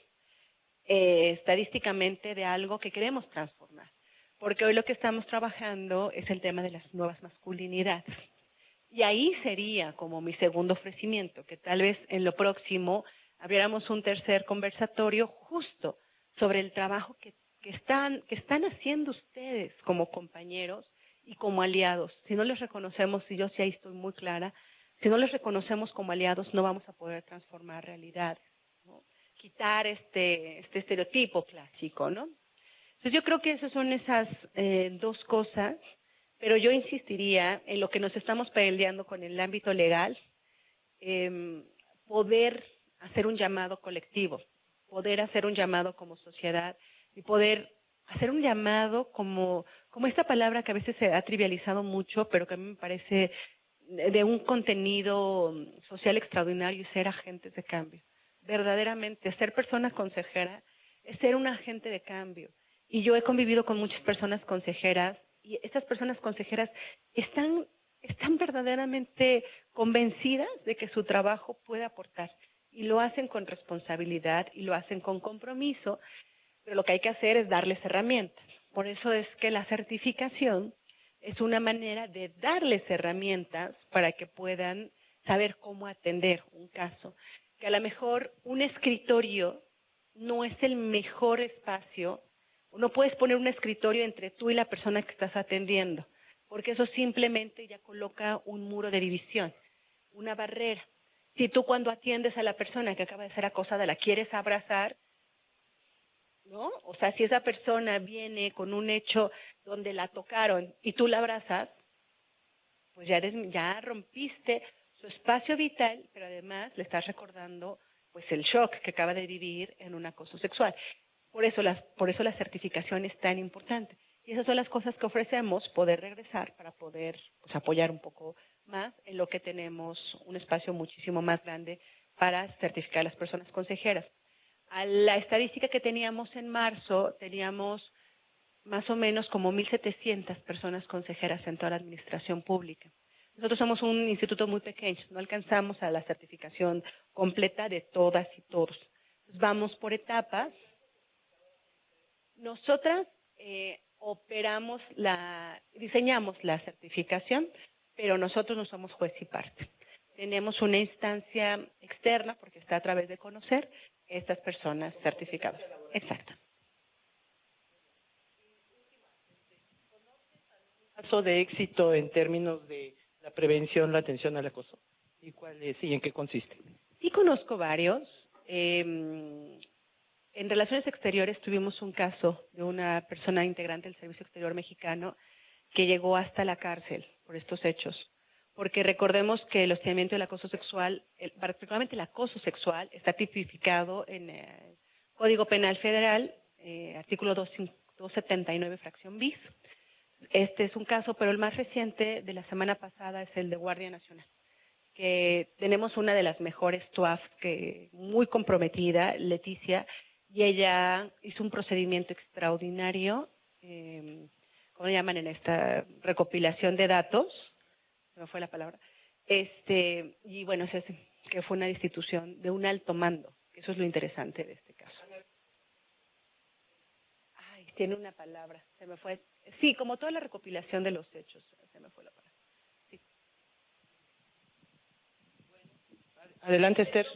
estadísticamente de algo que queremos transformar. Porque hoy lo que estamos trabajando es el tema de las nuevas masculinidades. Y ahí sería como mi segundo ofrecimiento, que tal vez en lo próximo abriéramos un tercer conversatorio justo sobre el trabajo que están haciendo ustedes como compañeros y como aliados. Si no les reconocemos, y yo sí ahí estoy muy clara, si no les reconocemos como aliados no vamos a poder transformar realidades, ¿no? Quitar este estereotipo clásico, ¿no? Entonces yo creo que esas son esas dos cosas, pero yo insistiría en lo que nos estamos peleando con el ámbito legal, poder hacer un llamado colectivo, poder hacer un llamado como sociedad y poder hacer un llamado como esta palabra que a veces se ha trivializado mucho, pero que a mí me parece de un contenido social extraordinario, y ser agentes de cambio. Verdaderamente, ser persona consejera es ser un agente de cambio. Y yo he convivido con muchas personas consejeras, y estas personas consejeras están verdaderamente convencidas de que su trabajo puede aportar. Y lo hacen con responsabilidad y lo hacen con compromiso, pero lo que hay que hacer es darles herramientas. Por eso es que la certificación es una manera de darles herramientas para que puedan saber cómo atender un caso, que a lo mejor un escritorio no es el mejor espacio, no puedes poner un escritorio entre tú y la persona que estás atendiendo, porque eso simplemente ya coloca un muro de división, una barrera. Si tú cuando atiendes a la persona que acaba de ser acosada la quieres abrazar, ¿no? O sea, si esa persona viene con un hecho donde la tocaron y tú la abrazas, pues ya rompiste su espacio vital, pero además le estás recordando pues el shock que acaba de vivir en un acoso sexual. Por eso la certificación es tan importante. Y esas son las cosas que ofrecemos, poder regresar para poder pues, apoyar un poco más en lo que tenemos un espacio muchísimo más grande para certificar a las personas consejeras. A la estadística que teníamos en marzo, teníamos más o menos como 1,700 personas consejeras en toda la administración pública. Nosotros somos un instituto muy pequeño, no alcanzamos a la certificación completa de todas y todos. Vamos por etapas. Nosotras diseñamos la certificación, pero nosotros no somos juez y parte. Tenemos una instancia externa, porque está a través de conocer estas personas certificadas. Exacto. ¿Caso de éxito en términos de la prevención, la atención al acoso? ¿Y cuál es y en qué consiste? Sí conozco varios. En Relaciones Exteriores tuvimos un caso de una persona integrante del Servicio Exterior Mexicano que llegó hasta la cárcel por estos hechos. Porque recordemos que el hostigamiento y el acoso sexual, particularmente el acoso sexual, está tipificado en el Código Penal Federal, artículo 279, fracción bis. Este es un caso, pero el más reciente de la semana pasada es el de Guardia Nacional, que tenemos una de las mejores TUAF, muy comprometida, Leticia, y ella hizo un procedimiento extraordinario, ¿cómo le llaman en esta recopilación de datos? Se me fue la palabra. Y bueno, que fue una institución de un alto mando, que eso es lo interesante de este caso. Ay, tiene una palabra, se me fue. Sí, como toda la recopilación de los hechos, se me fue la palabra. Sí. Adelante, Esther.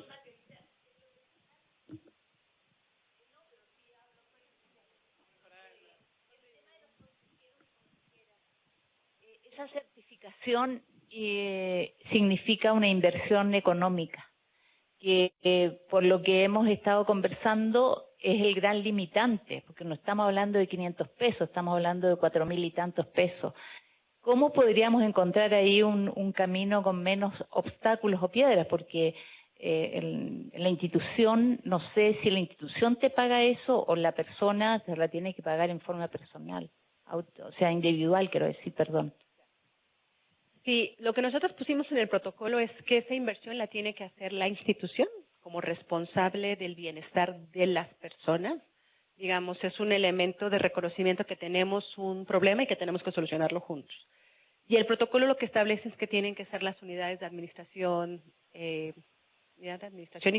Esa certificación significa una inversión económica, que por lo que hemos estado conversando es el gran limitante, porque no estamos hablando de 500 pesos, estamos hablando de 4.000 y tantos pesos. ¿Cómo podríamos encontrar ahí un camino con menos obstáculos o piedras? Porque en la institución, no sé si la institución te paga eso o la persona se la tiene que pagar en forma personal, o sea, individual, quiero decir, perdón. Sí, lo que nosotros pusimos en el protocolo es que esa inversión la tiene que hacer la institución como responsable del bienestar de las personas. Digamos, es un elemento de reconocimiento que tenemos un problema y que tenemos que solucionarlo juntos. Y el protocolo lo que establece es que tienen que ser las unidades de administración y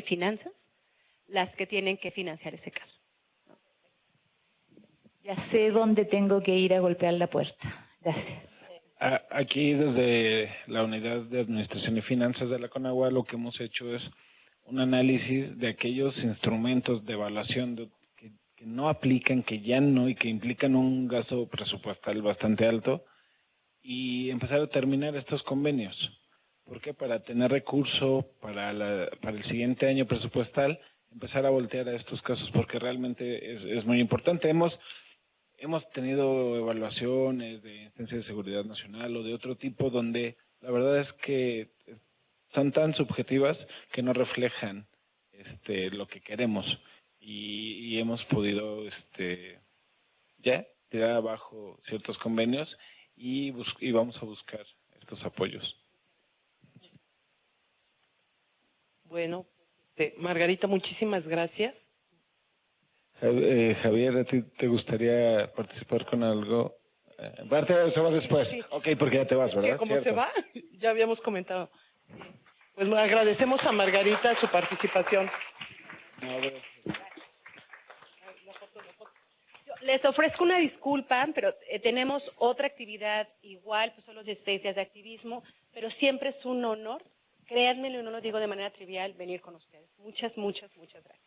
finanzas las que tienen que financiar ese caso. Ya sé dónde tengo que ir a golpear la puerta. Gracias. Aquí desde la Unidad de Administración y Finanzas de la CONAGUA lo que hemos hecho es un análisis de aquellos instrumentos de evaluación que no aplican, que ya no y que implican un gasto presupuestal bastante alto y empezar a terminar estos convenios. ¿Por qué? Para tener recurso para el siguiente año presupuestal, empezar a voltear a estos casos porque realmente es muy importante. Hemos tenido evaluaciones de instancias de seguridad nacional o de otro tipo donde la verdad es que son tan subjetivas que no reflejan lo que queremos y hemos podido ya tirar abajo ciertos convenios y vamos a buscar estos apoyos. Bueno, Margarita, muchísimas gracias. Javier, ¿a ti te gustaría participar con algo? Parte se va después. Sí. Ok, porque ya te vas, ¿verdad? ¿Cómo se va? Ya habíamos comentado. Pues agradecemos a Margarita su participación. Les ofrezco una disculpa, pero tenemos otra actividad igual, pues son los 16 días de activismo, pero siempre es un honor créanmelo, y no lo digo de manera trivial, venir con ustedes. Muchas, muchas, muchas gracias.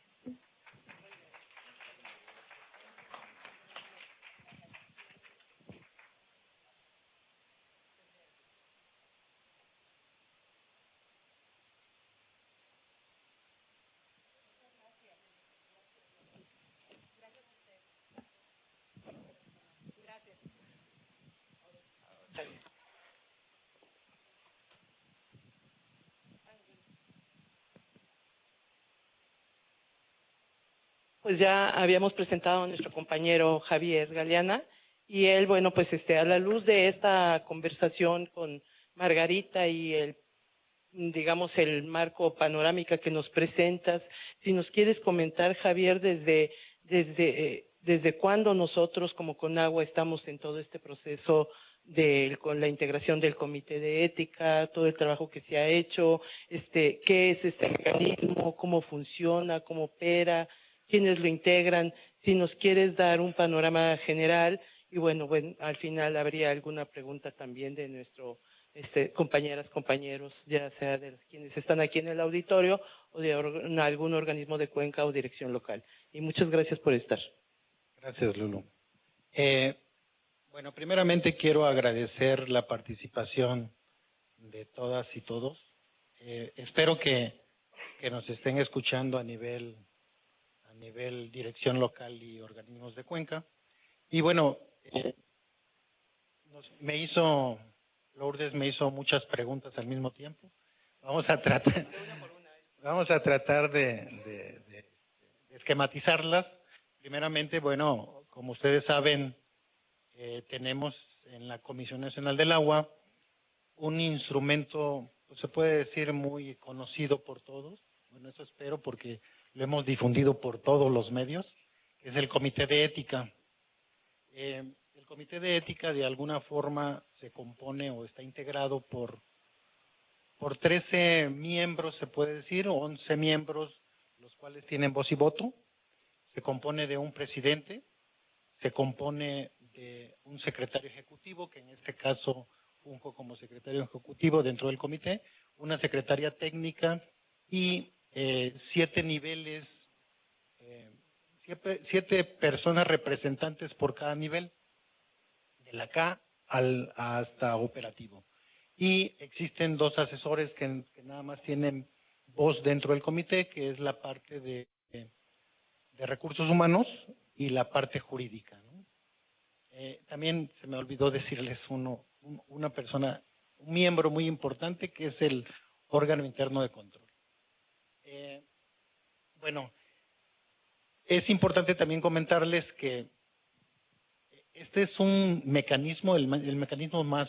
Pues ya habíamos presentado a nuestro compañero Javier Galeana y él, bueno, pues a la luz de esta conversación con Margarita y digamos, el marco panorámica que nos presentas, si nos quieres comentar, Javier, desde cuándo nosotros como Conagua estamos en todo este proceso con la integración del comité de ética, todo el trabajo que se ha hecho, qué es este mecanismo, cómo funciona, cómo opera, quiénes lo integran, si nos quieres dar un panorama general y bueno, al final habría alguna pregunta también de nuestro compañeras, compañeros, ya sea de quienes están aquí en el auditorio o de algún organismo de Cuenca o dirección local. Y muchas gracias por estar. Gracias, Lulu. Bueno, primeramente quiero agradecer la participación de todas y todos. Espero que nos estén escuchando a nivel dirección local y organismos de Cuenca. Y bueno, Lourdes me hizo muchas preguntas al mismo tiempo. Vamos a tratar de esquematizarlas. Primeramente, bueno, como ustedes saben, tenemos en la Comisión Nacional del Agua un instrumento, pues se puede decir, muy conocido por todos. Bueno, eso espero porque lo hemos difundido por todos los medios, que es el Comité de Ética. El Comité de Ética de alguna forma se compone o está integrado por 13 miembros, se puede decir, o 11 miembros, los cuales tienen voz y voto. Se compone de un presidente, se compone de un secretario ejecutivo, que en este caso funjo como secretario ejecutivo dentro del comité, una secretaria técnica y 7 niveles, 7 personas representantes por cada nivel, de la K hasta operativo. Y existen 2 asesores que nada más tienen voz dentro del comité, que es la parte de recursos humanos y la parte jurídica, ¿no? También se me olvidó decirles una persona, un miembro muy importante, que es el órgano interno de control. Bueno, es importante también comentarles que este es un mecanismo, el mecanismo más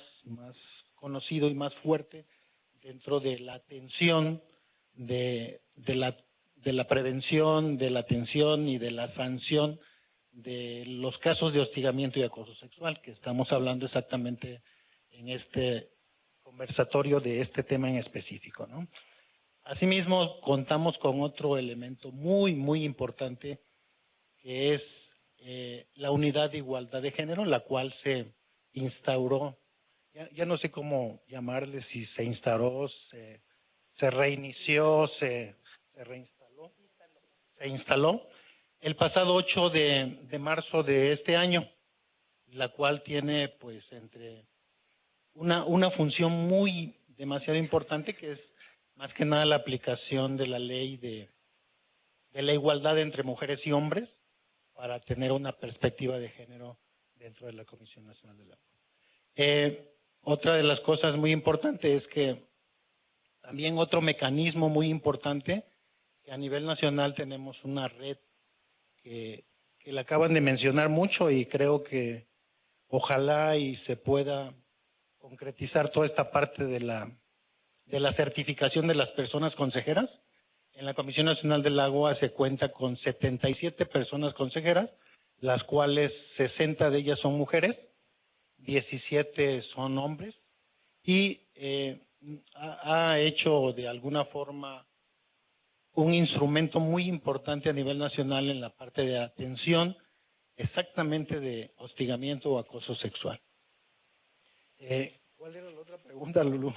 conocido y más fuerte dentro de la atención, de la prevención, de la atención y de la sanción de los casos de hostigamiento y acoso sexual, que estamos hablando exactamente en este conversatorio de este tema en específico, ¿no? Asimismo, contamos con otro elemento muy, muy importante, que es la unidad de igualdad de género, la cual se instauró, ya no sé cómo llamarle, si se instauró, se reinició, se reinstaló, se instaló el pasado 8 de marzo de este año, la cual tiene pues una función demasiado importante, que es más que nada la aplicación de la ley de la igualdad entre mujeres y hombres, para tener una perspectiva de género dentro de la Comisión Nacional del Agua. Otra de las cosas muy importantes es que también otro mecanismo muy importante, que a nivel nacional tenemos una red que la acaban de mencionar mucho, y creo que ojalá y se pueda concretizar toda esta parte de la certificación de las personas consejeras. En la Comisión Nacional del Agua se cuenta con 77 personas consejeras, las cuales 60 de ellas son mujeres, 17 son hombres, y ha hecho de alguna forma un instrumento muy importante a nivel nacional en la parte de atención exactamente de hostigamiento o acoso sexual. ¿Cuál era la otra pregunta, Lulú?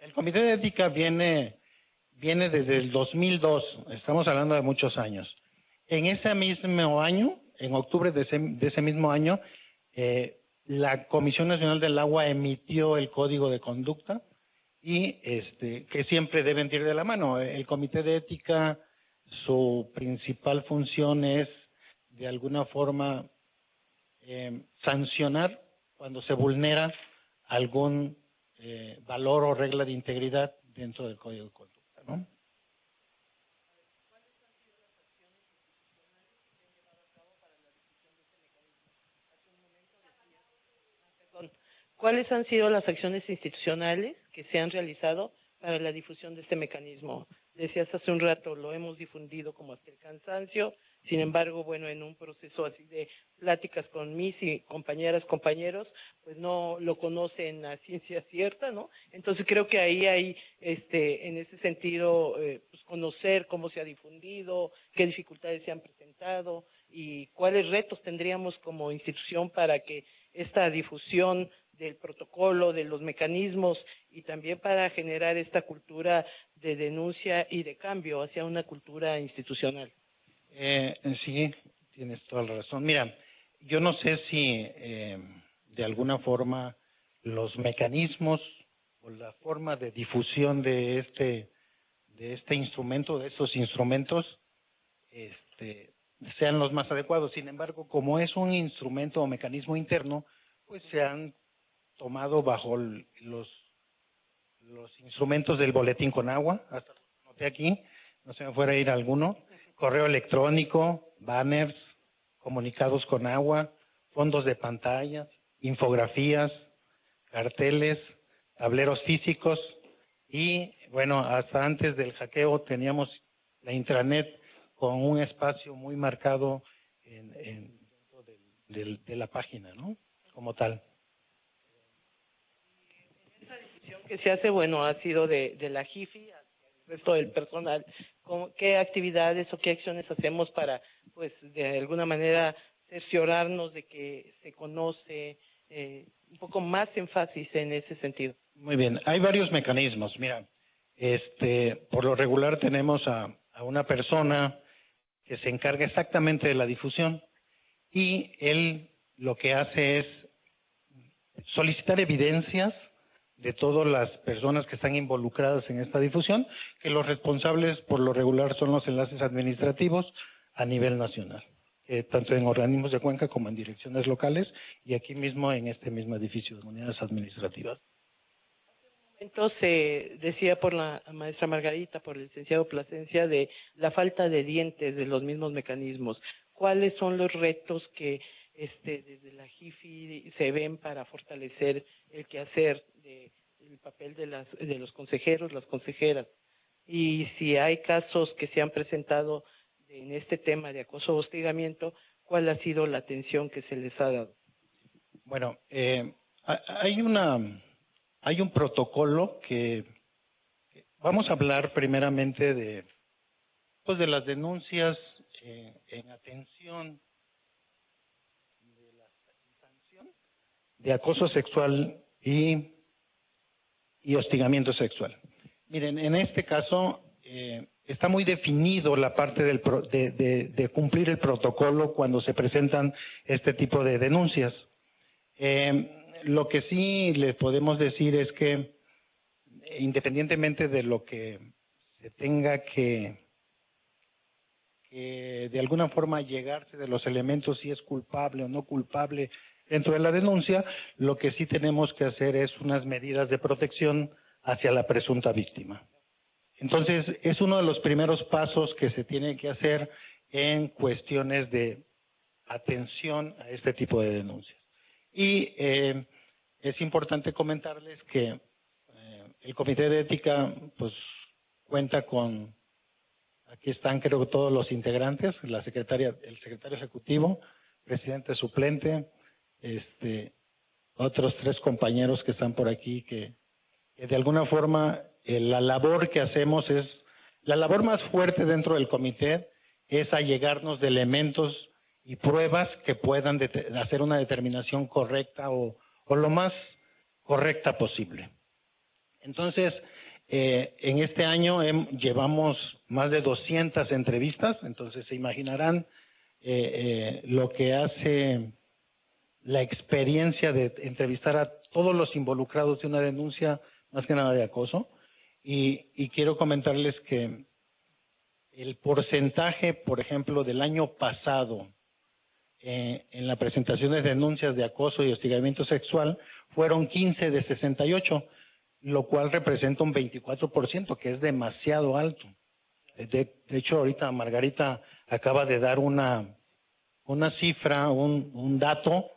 El Comité de Ética viene desde el 2002, estamos hablando de muchos años. En ese mismo año, en octubre de ese mismo año, la Comisión Nacional del Agua emitió el Código de Conducta y que siempre deben ir de la mano. El Comité de Ética, su principal función es de alguna forma sancionar cuando se vulnera algún valor o regla de integridad dentro del Código de Conducta, ¿no? ¿Cuáles han sido las acciones institucionales que se han realizado para la difusión de este mecanismo? Decías hace un rato, lo hemos difundido como hasta el cansancio, sin embargo, bueno, en un proceso así de pláticas con mis y compañeros, pues no lo conocen a ciencia cierta, ¿no? Entonces creo que ahí hay, en ese sentido, pues conocer cómo se ha difundido, qué dificultades se han presentado y cuáles retos tendríamos como institución para que esta difusión del protocolo, de los mecanismos y también para generar esta cultura de denuncia y de cambio hacia una cultura institucional. Sí, tienes toda la razón. Mira, yo no sé si de alguna forma los mecanismos o la forma de difusión de este instrumento, de estos instrumentos, sean los más adecuados. Sin embargo, como es un instrumento o mecanismo interno, pues se han tomado bajo los instrumentos del boletín con agua, hasta lo noté aquí, no se me fuera a ir alguno, correo electrónico, banners, comunicados con agua, fondos de pantallas, infografías, carteles, tableros físicos y, bueno, hasta antes del hackeo teníamos la intranet con un espacio muy marcado dentro de la página, ¿no? Como tal. Esa decisión que se hace, bueno, ha sido de la JIFI hacia el resto del personal. ¿Qué actividades o qué acciones hacemos para, pues, de alguna manera cerciorarnos de que se conoce un poco más énfasis en ese sentido? Muy bien, hay varios mecanismos. Mira, por lo regular tenemos a una persona que se encarga exactamente de la difusión y él lo que hace es solicitar evidencias de todas las personas que están involucradas en esta difusión, que los responsables por lo regular son los enlaces administrativos a nivel nacional, tanto en organismos de Cuenca como en direcciones locales y aquí mismo en este mismo edificio de unidades administrativas. Entonces, decía por la maestra Margarita, por el licenciado Plasencia, de la falta de dientes de los mismos mecanismos. ¿Cuáles son los retos que desde la JIFI se ven para fortalecer el quehacer el papel de los consejeros, las consejeras? Y si hay casos que se han presentado en este tema de acoso o hostigamiento, ¿cuál ha sido la atención que se les ha dado? Bueno, hay un protocolo que vamos a hablar primeramente de las denuncias en atención de la sanción de acoso sexual y hostigamiento sexual. Miren, en este caso está muy definido la parte de cumplir el protocolo cuando se presentan este tipo de denuncias. Lo que sí les podemos decir es que independientemente de lo que se tenga que de alguna forma llegarse de los elementos si es culpable o no culpable dentro de la denuncia, lo que sí tenemos que hacer es unas medidas de protección hacia la presunta víctima. Entonces, es uno de los primeros pasos que se tiene que hacer en cuestiones de atención a este tipo de denuncias. Y es importante comentarles que el Comité de Ética pues cuenta con, aquí están creo todos los integrantes, la secretaria, el secretario ejecutivo, presidente suplente, otros 3 compañeros que están por aquí que de alguna forma la labor que hacemos es, la labor más fuerte dentro del comité es allegarnos de elementos y pruebas que puedan hacer una determinación correcta o lo más correcta posible. Entonces, en este año llevamos más de 200 entrevistas, entonces se imaginarán lo que hace la experiencia de entrevistar a todos los involucrados de una denuncia, más que nada de acoso. Y quiero comentarles que el porcentaje, por ejemplo, del año pasado, en la presentación de denuncias de acoso y hostigamiento sexual, fueron 15 de 68, lo cual representa un 24%, que es demasiado alto. De hecho, ahorita Margarita acaba de dar una cifra, un dato,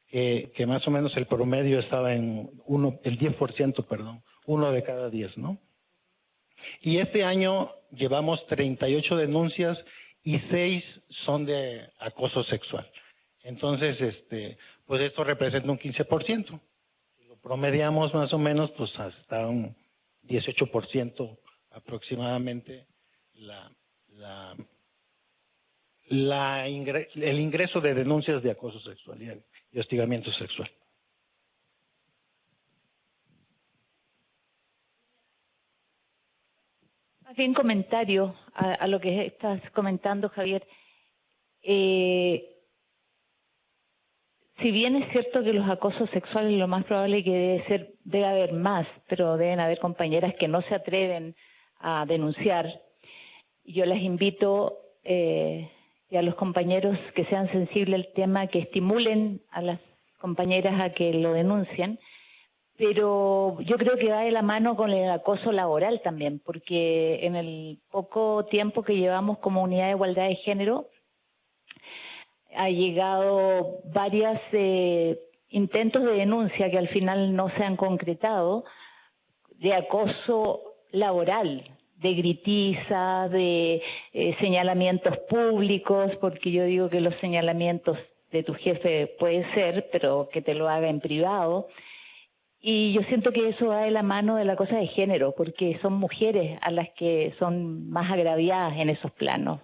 que más o menos el promedio estaba en el 10%, perdón, 1 de cada 10, ¿no? Y este año llevamos 38 denuncias y 6 son de acoso sexual. Entonces, pues esto representa un 15%. Si lo promediamos más o menos, pues hasta un 18% aproximadamente el ingreso de denuncias de acoso sexual y hostigamiento sexual. Más bien comentario a lo que estás comentando, Javier. Si bien es cierto que los acosos sexuales lo más probable es que debe haber más, pero deben haber compañeras que no se atreven a denunciar. Yo les invito y a los compañeros que sean sensibles al tema, que estimulen a las compañeras a que lo denuncien, pero yo creo que va de la mano con el acoso laboral también, porque en el poco tiempo que llevamos como Unidad de Igualdad de Género, ha llegado varios intentos de denuncia que al final no se han concretado, de acoso laboral, de gritiza, de señalamientos públicos, porque yo digo que los señalamientos de tu jefe puede ser, pero que te lo haga en privado. Y yo siento que eso va de la mano de la cosa de género, porque son mujeres a las que son más agraviadas en esos planos.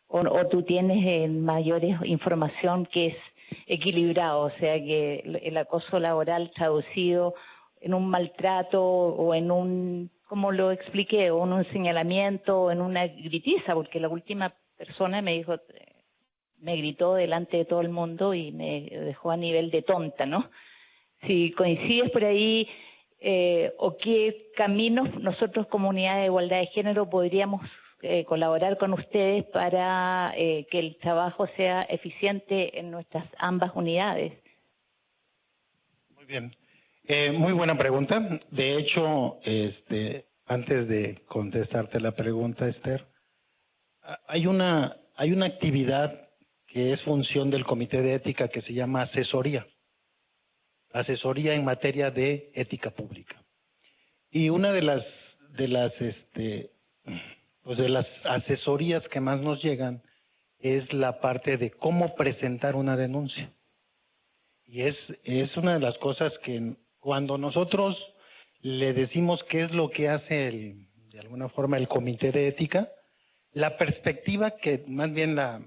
O tú tienes mayor información que es equilibrado, o sea que el acoso laboral traducido en un maltrato o en un, como lo expliqué, o en un señalamiento o en una gritiza, porque la última persona me dijo, me gritó delante de todo el mundo y me dejó a nivel de tonta, ¿no? Si coincides por ahí, o qué caminos nosotros como Unidad de Igualdad de Género podríamos colaborar con ustedes para que el trabajo sea eficiente en nuestras ambas unidades. Muy bien. Muy buena pregunta. De hecho, antes de contestarte la pregunta, Esther, hay una actividad que es función del Comité de Ética que se llama asesoría en materia de ética pública. Y una de las asesorías que más nos llegan es la parte de cómo presentar una denuncia. Y es una de las cosas que cuando nosotros le decimos qué es lo que hace de alguna forma el Comité de Ética, la perspectiva que más bien la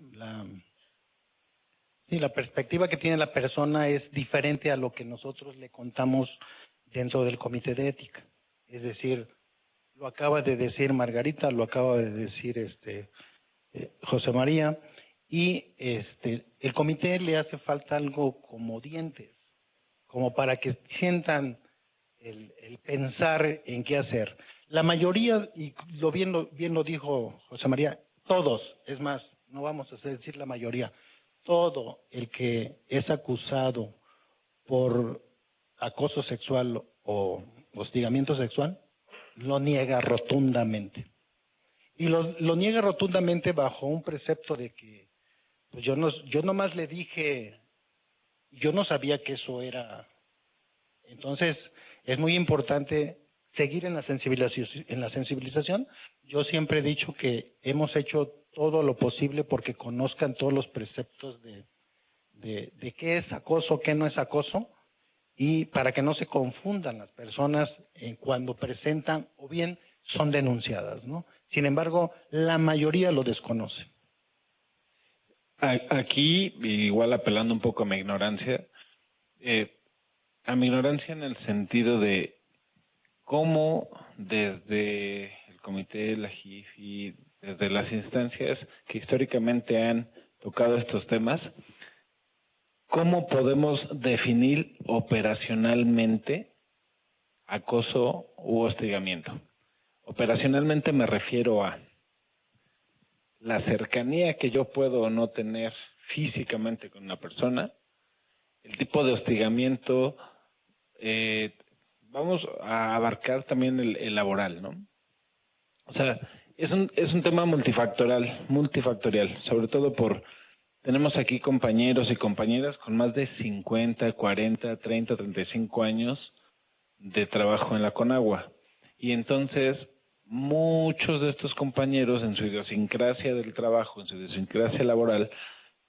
perspectiva que tiene la persona es diferente a lo que nosotros le contamos dentro del Comité de Ética. Es decir, lo acaba de decir Margarita, lo acaba de decir José María, y el comité le hace falta algo como dientes, como para que sientan el pensar en qué hacer. La mayoría, y bien lo dijo José María, todos, es más, no vamos a decir la mayoría, todo el que es acusado por acoso sexual o hostigamiento sexual, lo niega rotundamente. Y lo niega rotundamente bajo un precepto de que pues yo nomás le dije, yo no sabía que eso era. Entonces, es muy importante seguir en la sensibilización. Yo siempre he dicho que hemos hecho todo lo posible porque conozcan todos los preceptos de qué es acoso, qué no es acoso, y para que no se confundan las personas cuando presentan o bien son denunciadas, ¿no? Sin embargo, la mayoría lo desconoce. Aquí, igual apelando un poco a mi ignorancia en el sentido de cómo desde el comité, la JIF y desde las instancias que históricamente han tocado estos temas, cómo podemos definir operacionalmente acoso u hostigamiento. Operacionalmente me refiero a la cercanía que yo puedo o no tener físicamente con una persona, el tipo de hostigamiento, vamos a abarcar también el laboral, ¿no? O sea, es un tema multifactorial, sobre todo tenemos aquí compañeros y compañeras con más de 50, 40, 30, 35 años de trabajo en la Conagua. Y entonces, muchos de estos compañeros en su idiosincrasia del trabajo, en su idiosincrasia laboral,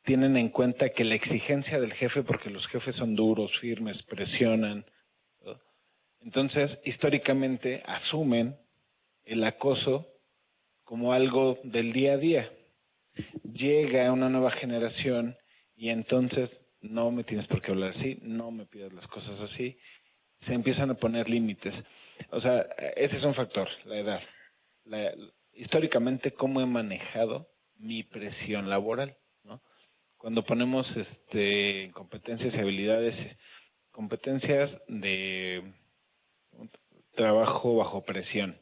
tienen en cuenta que la exigencia del jefe, porque los jefes son duros, firmes, presionan, ¿no? Entonces, históricamente asumen el acoso como algo del día a día. Llega una nueva generación y entonces no me tienes por qué hablar así, no me pidas las cosas así, se empiezan a poner límites. O sea, ese es un factor, la edad. Históricamente, cómo he manejado mi presión laboral, ¿no? Cuando ponemos competencias y habilidades, competencias de trabajo bajo presión.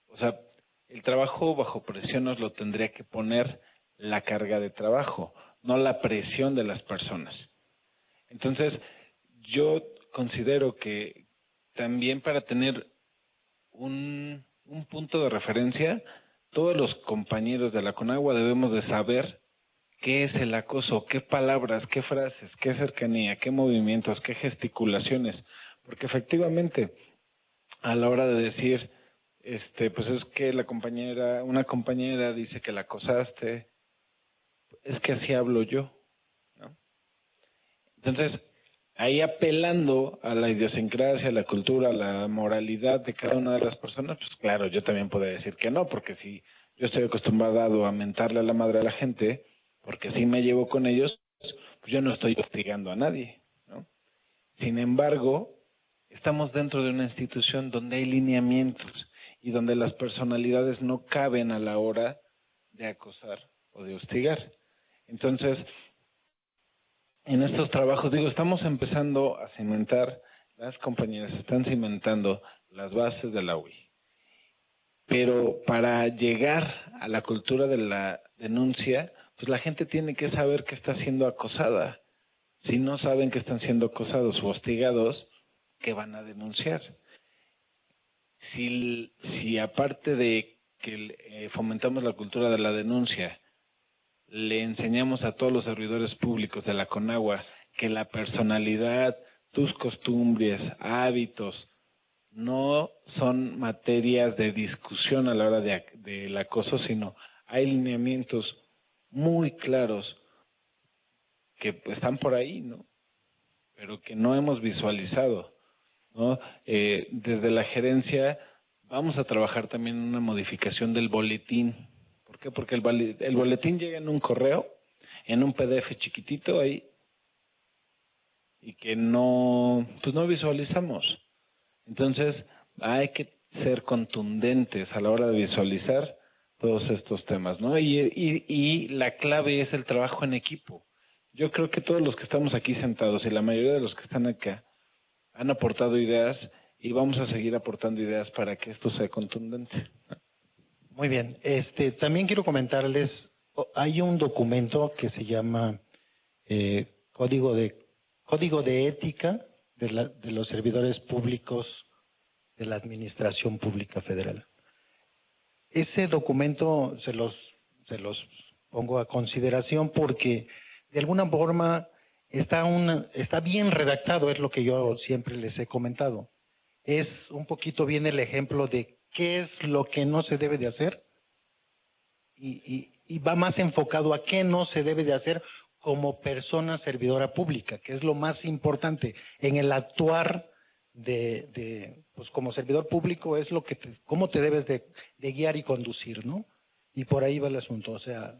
O sea, el trabajo bajo presión nos lo tendría que poner la carga de trabajo, no la presión de las personas. Entonces, yo considero que también para tener un punto de referencia, todos los compañeros de la Conagua debemos de saber qué es el acoso, qué palabras, qué frases, qué cercanía, qué movimientos, qué gesticulaciones, porque efectivamente a la hora de decir, pues es que una compañera dice que la acosaste, es que así hablo yo, ¿no? Entonces, ahí apelando a la idiosincrasia, a la cultura, a la moralidad de cada una de las personas, pues claro, yo también puedo decir que no, porque si yo estoy acostumbrado a mentarle a la madre a la gente, porque así me llevo con ellos, pues yo no estoy hostigando a nadie, ¿no? Sin embargo, estamos dentro de una institución donde hay lineamientos y donde las personalidades no caben a la hora de acosar o de hostigar. Entonces, en estos trabajos, estamos empezando a cimentar, las compañeras están cimentando las bases de la UI. Pero para llegar a la cultura de la denuncia, pues la gente tiene que saber que está siendo acosada. Si no saben que están siendo acosados o hostigados, ¿qué van a denunciar? Si aparte de que fomentamos la cultura de la denuncia, le enseñamos a todos los servidores públicos de la Conagua que la personalidad, tus costumbres, hábitos, no son materias de discusión a la hora del acoso, sino hay lineamientos muy claros que están por ahí, ¿no? Pero que no hemos visualizado, ¿no? Desde la gerencia vamos a trabajar también en una modificación del boletín. ¿Por qué? Porque el boletín llega en un correo, en un PDF chiquitito ahí, y que no visualizamos. Entonces, hay que ser contundentes a la hora de visualizar todos estos temas, ¿no? Y la clave es el trabajo en equipo. Yo creo que todos los que estamos aquí sentados y la mayoría de los que están acá han aportado ideas y vamos a seguir aportando ideas para que esto sea contundente. Muy bien. También quiero comentarles, hay un documento que se llama Código de Ética de los Servidores Públicos de la Administración Pública Federal. Ese documento se los pongo a consideración porque de alguna forma está bien redactado, es lo que yo siempre les he comentado. Es un poquito bien el ejemplo de qué es lo que no se debe de hacer y va más enfocado a qué no se debe de hacer como persona servidora pública, que es lo más importante en el actuar pues como servidor público, es cómo te debes de guiar y conducir, ¿no? Y por ahí va el asunto, o sea.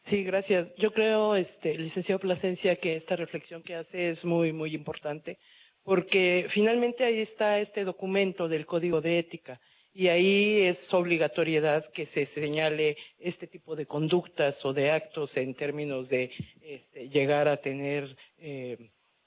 Sí, gracias. Yo creo, licenciado Plasencia, que esta reflexión que hace es muy, muy importante, porque finalmente ahí está este documento del Código de Ética y ahí es obligatoriedad que se señale este tipo de conductas o de actos en términos de llegar a tener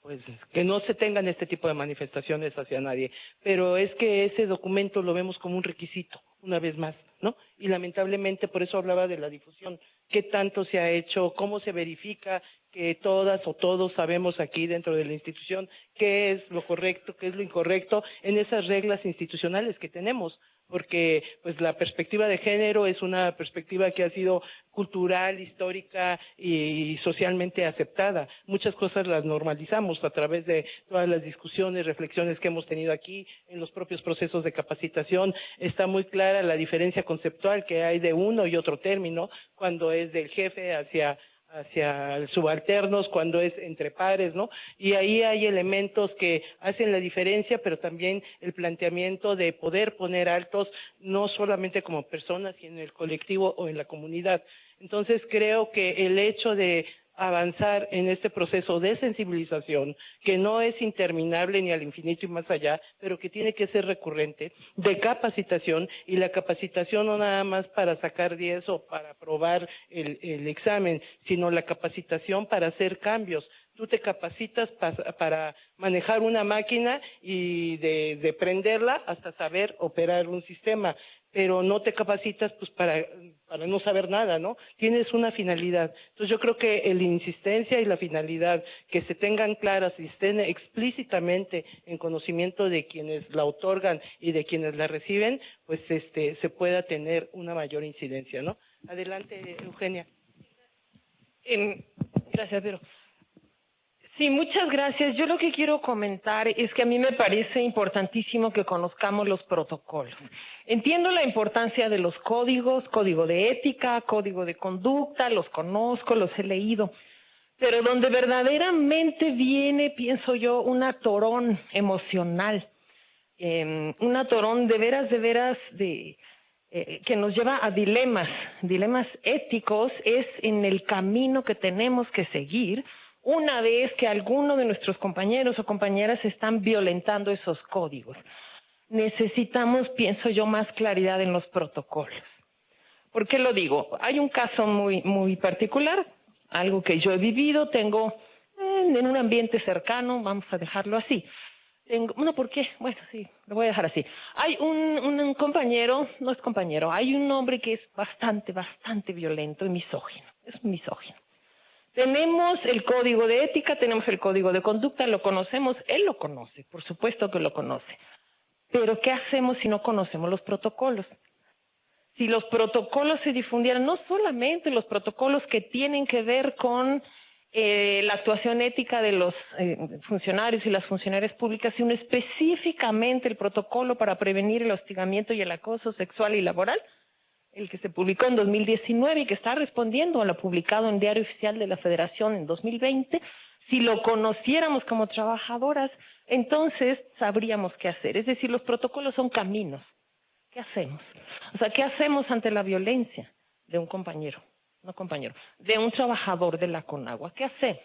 pues que no se tengan este tipo de manifestaciones hacia nadie, pero es que ese documento lo vemos como un requisito, una vez más, ¿no? Y lamentablemente por eso hablaba de la difusión, qué tanto se ha hecho, cómo se verifica que todas o todos sabemos aquí dentro de la institución qué es lo correcto, qué es lo incorrecto en esas reglas institucionales que tenemos, porque pues la perspectiva de género es una perspectiva que ha sido cultural, histórica y socialmente aceptada. Muchas cosas las normalizamos a través de todas las discusiones, reflexiones que hemos tenido aquí en los propios procesos de capacitación. Está muy clara la diferencia conceptual que hay de uno y otro término, cuando es del jefe hacia subalternos, cuando es entre pares, ¿no? Y ahí hay elementos que hacen la diferencia, pero también el planteamiento de poder poner altos, no solamente como personas, sino en el colectivo o en la comunidad. Entonces creo que el hecho de avanzar en este proceso de sensibilización, que no es interminable ni al infinito y más allá, pero que tiene que ser recurrente, de capacitación, y la capacitación no nada más para sacar 10 o para aprobar el examen, sino la capacitación para hacer cambios. Tú te capacitas para manejar una máquina y de prenderla hasta saber operar un sistema, pero no te capacitas pues para no saber nada, ¿no? Tienes una finalidad. Entonces yo creo que la insistencia y la finalidad que se tengan claras y estén explícitamente en conocimiento de quienes la otorgan y de quienes la reciben, pues se pueda tener una mayor incidencia, ¿no? Adelante, Eugenia. Gracias, Vero. Sí, muchas gracias. Yo lo que quiero comentar es que a mí me parece importantísimo que conozcamos los protocolos. Entiendo la importancia de los códigos, código de ética, código de conducta, los conozco, los he leído, pero donde verdaderamente viene, pienso yo, un atorón emocional, un atorón de veras, que nos lleva a dilemas éticos, es en el camino que tenemos que seguir una vez que alguno de nuestros compañeros o compañeras están violentando esos códigos. Necesitamos, pienso yo, más claridad en los protocolos. ¿Por qué lo digo? Hay un caso muy particular, algo que yo he vivido, tengo en un ambiente cercano, vamos a dejarlo así. ¿Por qué? Bueno, sí, lo voy a dejar así. Hay un compañero, no es compañero, hay un hombre que es bastante violento y misógino, es misógino. Tenemos el código de ética, tenemos el código de conducta, lo conocemos, él lo conoce, por supuesto que lo conoce. Pero ¿qué hacemos si no conocemos los protocolos? Si los protocolos se difundieran, no solamente los protocolos que tienen que ver con la actuación ética de los funcionarios y las funcionarias públicas, sino específicamente el protocolo para prevenir el hostigamiento y el acoso sexual y laboral, el que se publicó en 2019 y que está respondiendo a lo publicado en Diario Oficial de la Federación en 2020, si lo conociéramos como trabajadoras, entonces sabríamos qué hacer. Es decir, los protocolos son caminos. ¿Qué hacemos? O sea, ¿qué hacemos ante la violencia de un de un trabajador de la Conagua? ¿Qué hacemos?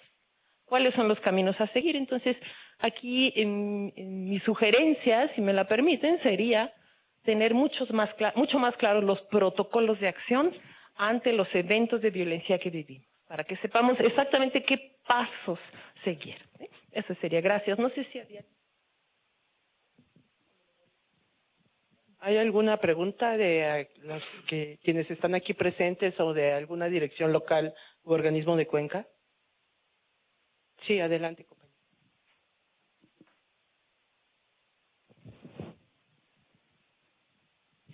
¿Cuáles son los caminos a seguir? Entonces, aquí en mi sugerencia, si me la permiten, sería tener mucho más claros los protocolos de acción ante los eventos de violencia que vivimos, para que sepamos exactamente qué pasos seguir. Eso sería. Gracias. No sé si había... ¿Hay alguna pregunta de quienes están aquí presentes o de alguna dirección local u organismo de Cuenca? Sí, adelante, compañero.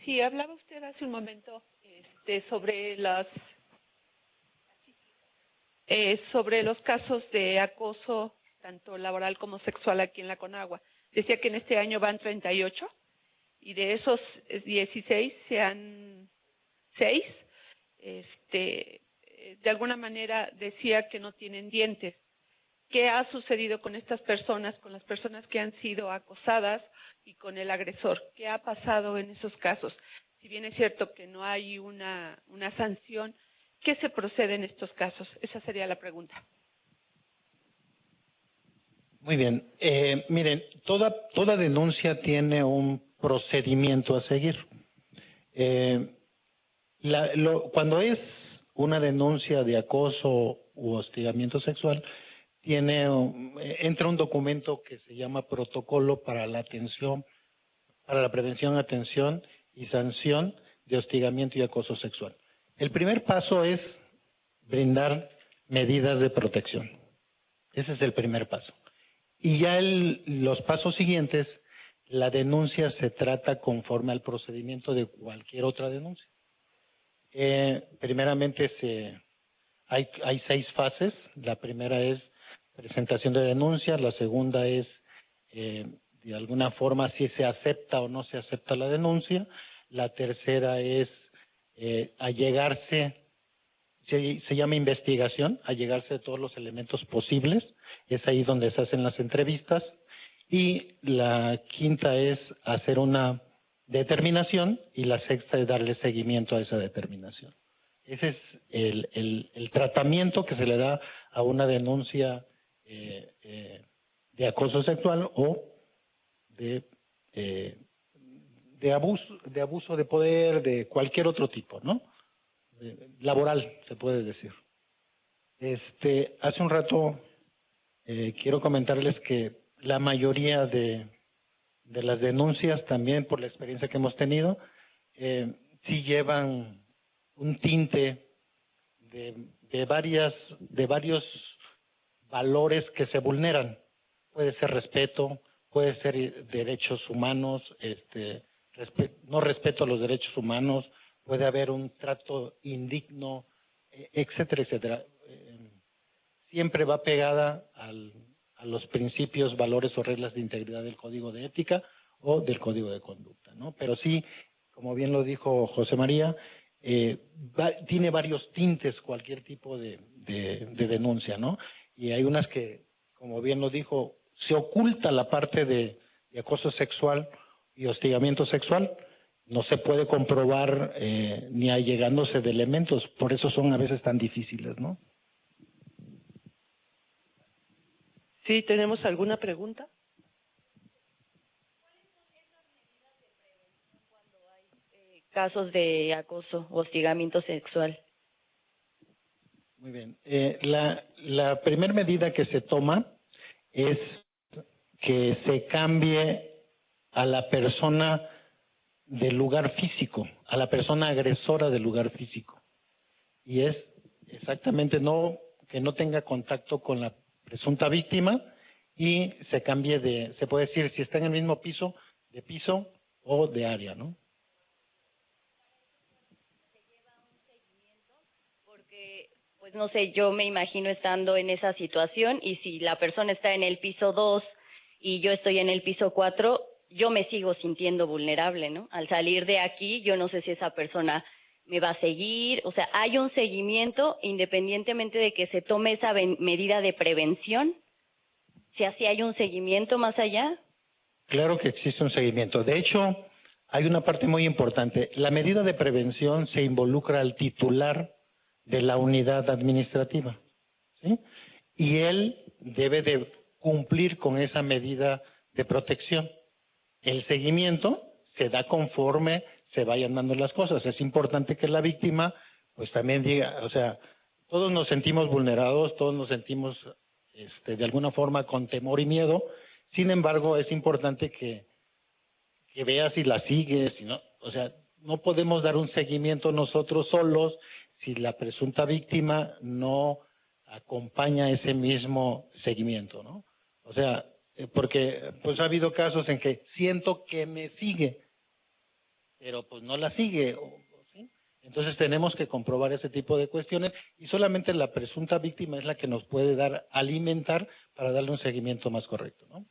Sí, hablaba usted hace un momento sobre los casos de acoso, tanto laboral como sexual aquí en la Conagua. Decía que en este año van 38 y de esos 16 sean 6. De alguna manera decía que no tienen dientes. ¿Qué ha sucedido con estas personas, con las personas que han sido acosadas y con el agresor? ¿Qué ha pasado en esos casos? Si bien es cierto que no hay una sanción, ¿qué se procede en estos casos? Esa sería la pregunta. Muy bien. Miren, toda denuncia tiene un procedimiento a seguir. Cuando es una denuncia de acoso u hostigamiento sexual, entra un documento que se llama Protocolo para la prevención, atención y sanción de hostigamiento y acoso sexual. El primer paso es brindar medidas de protección. Ese es el primer paso. Y ya los pasos siguientes, la denuncia se trata conforme al procedimiento de cualquier otra denuncia. Primeramente hay 6 fases. La primera es presentación de denuncia, la segunda es de alguna forma si se acepta o no se acepta la denuncia, la tercera es allegarse, se llama investigación, allegarse de todos los elementos posibles, es ahí donde se hacen las entrevistas, y la quinta es hacer una determinación y la sexta es darle seguimiento a esa determinación. Ese es el tratamiento que se le da a una denuncia de acoso sexual o de abuso de poder, de cualquier otro tipo, ¿no? Laboral, se puede decir. Hace un rato quiero comentarles que la mayoría de las denuncias, también por la experiencia que hemos tenido, sí llevan un tinte de varios valores que se vulneran. Puede ser respeto, puede ser derechos humanos, no respeto a los derechos humanos, puede haber un trato indigno, etcétera, etcétera. Siempre va pegada a los principios, valores o reglas de integridad del Código de Ética o del Código de Conducta, ¿no? Pero sí, como bien lo dijo José María, tiene varios tintes cualquier tipo de denuncia, ¿no? Y hay unas que, como bien lo dijo, se oculta la parte de acoso sexual y hostigamiento sexual, no se puede comprobar ni allegándose de elementos, por eso son a veces tan difíciles, ¿no? Sí, ¿tenemos alguna pregunta? Casos de acoso o hostigamiento sexual. Muy bien. La primera medida que se toma es que se cambie a la persona del lugar físico, a la persona agresora del lugar físico. Y es exactamente que no tenga contacto con la presunta víctima y se cambie se puede decir, si está en el mismo piso, de piso o de área, ¿no? Porque, pues no sé, yo me imagino estando en esa situación y si la persona está en el piso 2 y yo estoy en el piso 4, yo me sigo sintiendo vulnerable, ¿no? Al salir de aquí, yo no sé si esa persona me va a seguir, o sea, hay un seguimiento independientemente de que se tome esa medida de prevención, si así hay un seguimiento más allá. Claro que existe un seguimiento. De hecho, hay una parte muy importante. La medida de prevención se involucra al titular de la unidad administrativa, ¿sí? Y él debe de cumplir con esa medida de protección. El seguimiento se da conforme se vayan dando las cosas. Es importante que la víctima pues también diga, o sea, todos nos sentimos vulnerados, todos nos sentimos de alguna forma con temor y miedo. Sin embargo, es importante que vea si la sigue, si no, o sea, no podemos dar un seguimiento nosotros solos si la presunta víctima no acompaña ese mismo seguimiento, ¿no? O sea, porque pues ha habido casos en que siento que me sigue, pero pues no la sigue, ¿sí? Entonces tenemos que comprobar ese tipo de cuestiones y solamente la presunta víctima es la que nos puede alimentar para darle un seguimiento más correcto, ¿no?